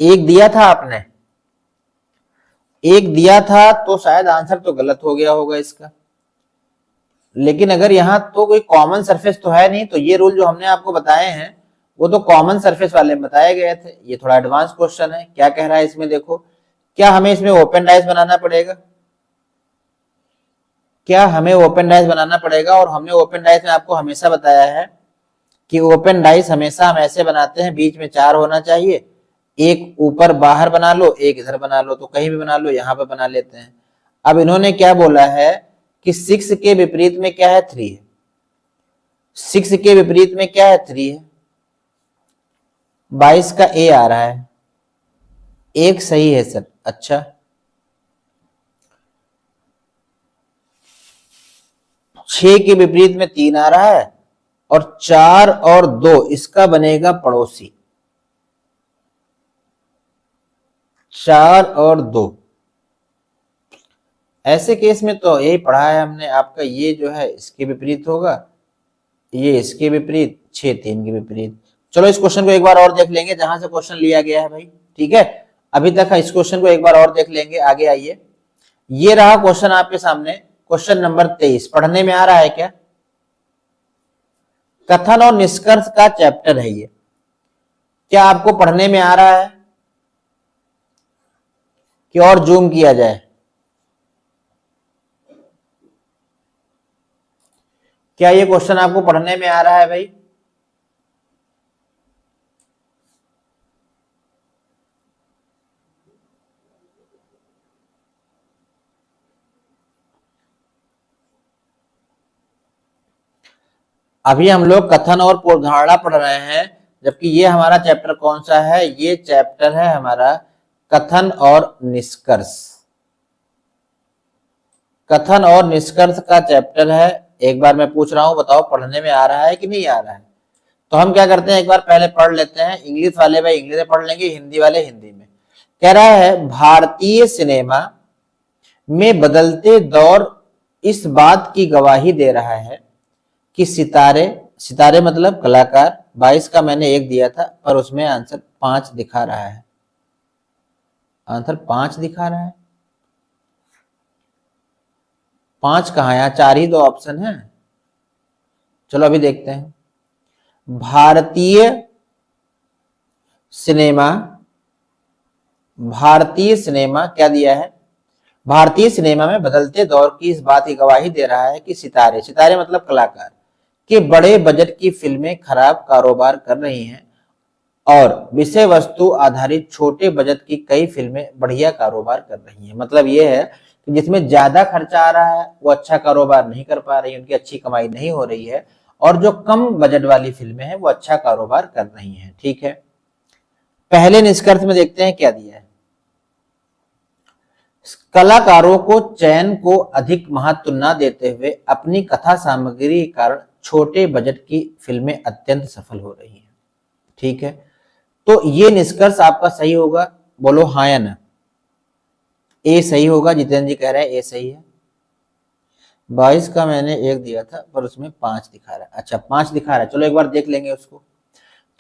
एक दिया था आपने, एक दिया था, तो शायद आंसर तो गलत हो गया होगा इसका। लेकिन अगर यहां तो कोई कॉमन सरफेस तो है नहीं, तो ये रूल जो हमने आपको बताए हैं वो तो कॉमन सरफेस वाले में बताए गए थे। ये थोड़ा एडवांस क्वेश्चन है। क्या कह रहा है इसमें? देखो, क्या हमें इसमें ओपन डाइस बनाना पड़ेगा? क्या हमें ओपन डाइस बनाना पड़ेगा? और हमने ओपन डाइस में आपको हमेशा बताया है कि ओपन डाइस हमेशा हम ऐसे बनाते हैं, बीच में 4 होना चाहिए, एक ऊपर बाहर बना लो, एक इधर बना लो, तो कहीं भी बना लो, यहां पर बना लेते हैं। अब इन्होंने क्या बोला है कि 6 के विपरीत में क्या है? 3 है। 6 के विपरीत में क्या है? 3 है। 22 का ए आ रहा है, एक सही है सर। अच्छा, 6 के विपरीत में 3 आ रहा है, और 4 और 2 इसका बनेगा पड़ोसी। 4 और 2, ऐसे केस में तो यही पढ़ा है हमने आपका, ये जो है इसके विपरीत होगा, ये इसके विपरीत, 6 3 के विपरीत। चलो इस क्वेश्चन को एक बार और देख लेंगे जहां से क्वेश्चन लिया गया है भाई, ठीक है। अभी तक इस क्वेश्चन को एक बार और देख लेंगे, आगे आइए। ये रहा क्वेश्चन आपके सामने, क्वेश्चन नंबर 23। पढ़ने में आ रहा है क्या? कथन और निष्कर्ष का चैप्टर है ये। क्या आपको पढ़ने में आ रहा है कि और जूम किया जाए? क्या ये क्वेश्चन आपको पढ़ने में आ रहा है भाई? अभी हम लोग कथन और पूर्वधारणा पढ़ रहे हैं, जबकि ये हमारा चैप्टर कौन सा है? ये चैप्टर है हमारा कथन और निष्कर्ष। कथन और निष्कर्ष का चैप्टर है। एक बार मैं पूछ रहा हूं, बताओ पढ़ने में आ रहा है कि नहीं आ रहा है? तो हम क्या करते हैं, एक बार पहले पढ़ लेते हैं। इंग्लिश वाले भाई इंग्लिश में पढ़ लेंगे, हिंदी वाले हिंदी में। कह रहा है भारतीय सिनेमा में बदलते दौर इस बात की गवाही दे रहा है कि सितारे, सितारे मतलब कलाकार, 22 का मैंने 1 दिया था, पर उसमें आंसर 5 दिखा रहा है। आंसर 5 दिखा रहा है। 5 कहां है? यहां 4 ही 2 ऑप्शन है। चलो अभी देखते हैं। भारतीय सिनेमा, भारतीय सिनेमा क्या दिया है? भारतीय सिनेमा में बदलते दौर की इस बात की गवाही दे रहा है कि सितारे, सितारे मतलब कलाकार, के बड़े बजट की फिल्में खराब कारोबार कर रही हैं और विषय वस्तु आधारित छोटे बजट की कई फिल्में बढ़िया कारोबार कर रही हैं। मतलब ये है कि जिसमें ज्यादा खर्चा आ रहा है वो अच्छा कारोबार नहीं कर पा रही, उनकी अच्छी कमाई नहीं हो रही है, और जो कम बजट वाली फिल्में हैं वो अच्छा कारोबार कर रही हैं। ठीक है, पहले निष्कर्ष में देखते हैं क्या दिया है। कलाकारों को चयन को अधिक महत्व न देते हुए अपनी कथा सामग्री के कारण छोटे बजट की फिल्में अत्यंत सफल हो रही हैं। ठीक है, तो ये निष्कर्ष आपका सही होगा, बोलो हाँ या ना? ए सही होगा, जितेंद्र जी कह रहे हैं ए सही है। 22 का मैंने 1 दिया था, पर उसमें 5 दिखा रहा है। अच्छा 5 दिखा रहा है, चलो एक बार देख लेंगे उसको।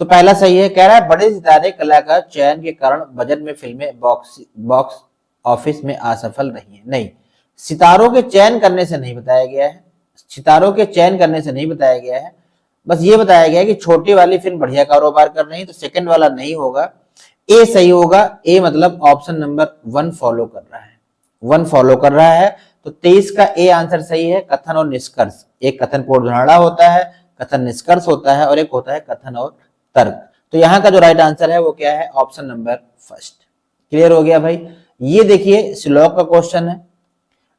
तो पहला सही है, कह रहा है बड़े सितारे कलाकार चयन के कारण बजट में फिल्में बॉक्स ऑफिस में असफल रही है। नहीं, सितारों के चयन करने से नहीं बताया गया है, सितारों के चयन करने से नहीं बताया गया है, बस ये बताया गया है कि छोटी वाली फिल्म बढ़िया कारोबार कर रही है। तो सेकंड वाला नहीं होगा, ए सही होगा। ए मतलब ऑप्शन नंबर 1 फॉलो कर रहा है, 1 फॉलो कर रहा है। तो 23 का ए आंसर सही है। कथन और निष्कर्ष, एक कथन पूर्वधारणा होता है, कथन निष्कर्ष होता है, और एक होता है कथन और तर्क। तो यहाँ का जो राइट आंसर है वो क्या है? Option number 1। क्लियर हो गया भाई? ये देखिए श्लोक का क्वेश्चन है,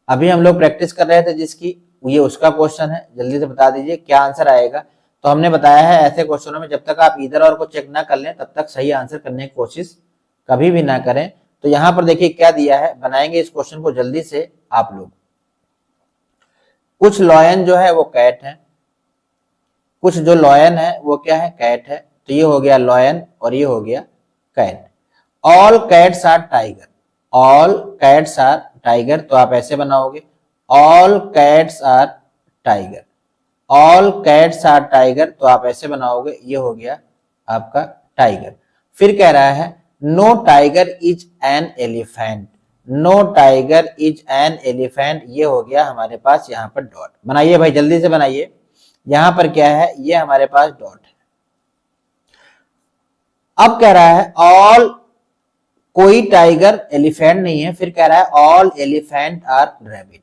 अभी हम लोग प्रैक्टिस कर रहे थे जिसकी, ये उसका क्वेश्चन है। जल्दी से बता दीजिए क्या आंसर आएगा। तो हमने बताया है ऐसे क्वेश्चनों में जब तक आप इधर और को चेक ना कर लें तब तक सही आंसर करने की कोशिश कभी भी ना करें। तो यहां पर देखिए क्या दिया है, बनाएंगे इस क्वेश्चन को जल्दी से आप लोग। कुछ लॉयन जो है वो कैट है, कुछ जो लॉयन है वो क्या है? कैट है। तो ये हो गया लॉयन और ये हो गया cat. All cats are tiger, all cats are tiger, तो आप ऐसे बनाओगे all cats are tiger, all cats are tiger, तो आप ऐसे बनाओगे, ये हो गया आपका टाइगर। फिर कह रहा है no tiger is an elephant, no tiger is an elephant, ये हो गया हमारे पास यहाँ पर डॉट। बनाइए भाई जल्दी से बनाइए, यहां पर क्या है? ये हमारे पास डॉट है। अब कह रहा है ऑल कोई टाइगर एलिफेंट नहीं है, फिर कह रहा है all elephant are rabbit,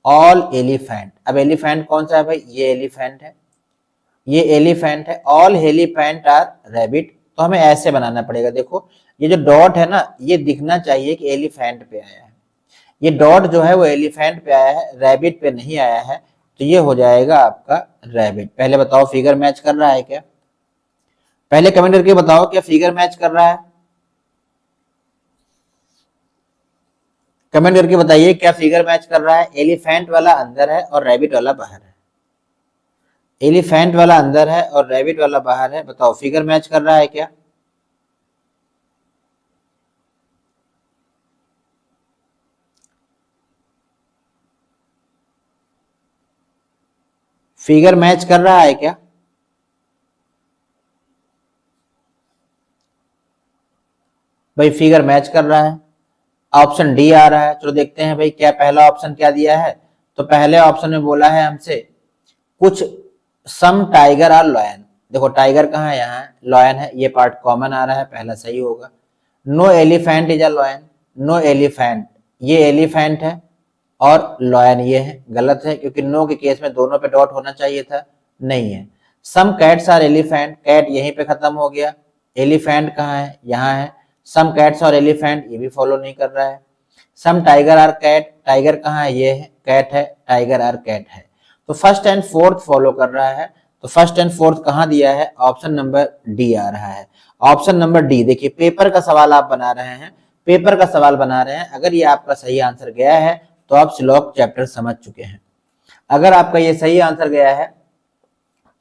all elephant. अब एलिफेंट कौन सा है भाई, ये एलिफेंट है, ये एलिफेंट है, ऑल एलिफेंट आर रैबिट। तो हमें ऐसे बनाना पड़ेगा, देखो ये जो डॉट है ना, ये दिखना चाहिए कि एलिफेंट पे आया है, ये डॉट जो है वो एलिफेंट पे आया है, रैबिट पे नहीं आया है, तो ये हो जाएगा आपका रैबिट। पहले बताओ फिगर मैच कर रहा है क्या, पहले कमेंट करके बताओ क्या फिगर मैच कर रहा है, कमेंट करके बताइए क्या फिगर मैच कर रहा है। एलिफेंट वाला अंदर है और रैबिट वाला बाहर है, एलिफेंट वाला अंदर है और रैबिट वाला बाहर है, बताओ फिगर मैच कर रहा है क्या। फिगर मैच कर रहा है क्या, भाई फिगर मैच कर रहा है, ऑप्शन डी आ रहा है। चलो देखते हैं भाई क्या पहला ऑप्शन क्या दिया है। तो पहले ऑप्शन में बोला है हमसे कुछ सम टाइगर आर लॉयन, देखो टाइगर कहाँ है, यहाँ है, लॉयन है, ये पार्ट कॉमन आ रहा है, पहला सही होगा। No elephant is a lion, no elephant, ये एलिफेंट है और लॉयन ये है, गलत है क्योंकि नो के केस में दोनों पे डॉट होना चाहिए था, नहीं है। Some cats are elephant, cat यहीं पे खत्म हो गया, एलिफेंट कहाँ है, यहाँ है। सम कैट्स और एलिफेंट, ये भी फॉलो नहीं कर रहा है। सम टाइगर आर कैट, टाइगर कहाँ है, ये है, कैट है, टाइगर आर कैट है। तो फर्स्ट एंड फोर्थ फॉलो कर रहा है, तो फर्स्ट एंड फोर्थ कहाँ दिया है, ऑप्शन नंबर डी आ रहा है, ऑप्शन नंबर डी। देखिए पेपर का सवाल आप बना रहे हैं, पेपर का सवाल बना रहे हैं, अगर ये आपका सही आंसर गया है तो आप श्लोक चैप्टर समझ चुके हैं, अगर आपका ये सही आंसर गया है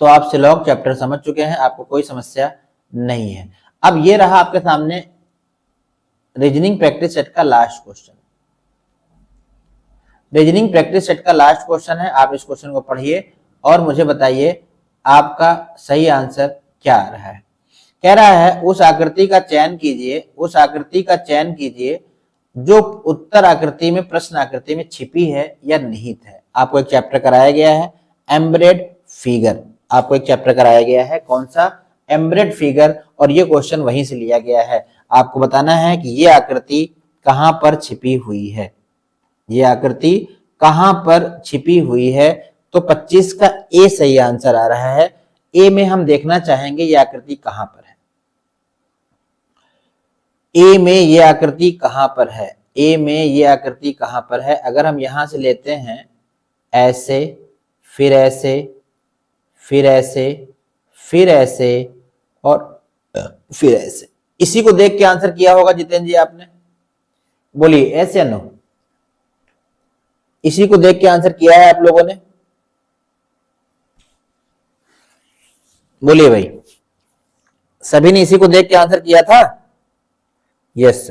तो आप श्लोक चैप्टर समझ चुके हैं, आपको कोई समस्या नहीं है। अब ये रहा आपके सामने रीजनिंग प्रैक्टिस सेट का last question, reasoning practice set का लास्ट क्वेश्चन है, आप इस क्वेश्चन को पढ़िए और मुझे बताइए आपका सही आंसर क्या आ रहा है। कह रहा है उस आकृति का चयन कीजिए, उस आकृति का चयन कीजिए जो उत्तर आकृति में प्रश्न आकृति में छिपी है या निहित है। आपको एक चैप्टर कराया गया है एम्बेडेड फिगर, आपको एक चैप्टर कराया गया है कौन सा, एम्बेडेड फिगर, और ये क्वेश्चन वहीं से लिया गया है। आपको बताना है कि ये आकृति कहां पर छिपी हुई है, ये आकृति कहां पर छिपी हुई है। तो 25 का ए सही आंसर आ रहा है, ए में हम देखना चाहेंगे ये आकृति कहां पर है, ए में ये आकृति कहां पर है, ए में ये आकृति कहां पर है। अगर हम यहां से लेते हैं ऐसे, फिर ऐसे, फिर ऐसे, फिर ऐसे और फिर ऐसे, इसी को देख के आंसर किया होगा जितेंद्र जी आपने, बोलिए ऐसे या नो, इसी को देख के आंसर किया है आप लोगों ने, बोलिए भाई, सभी ने इसी को देख के आंसर किया था, यस।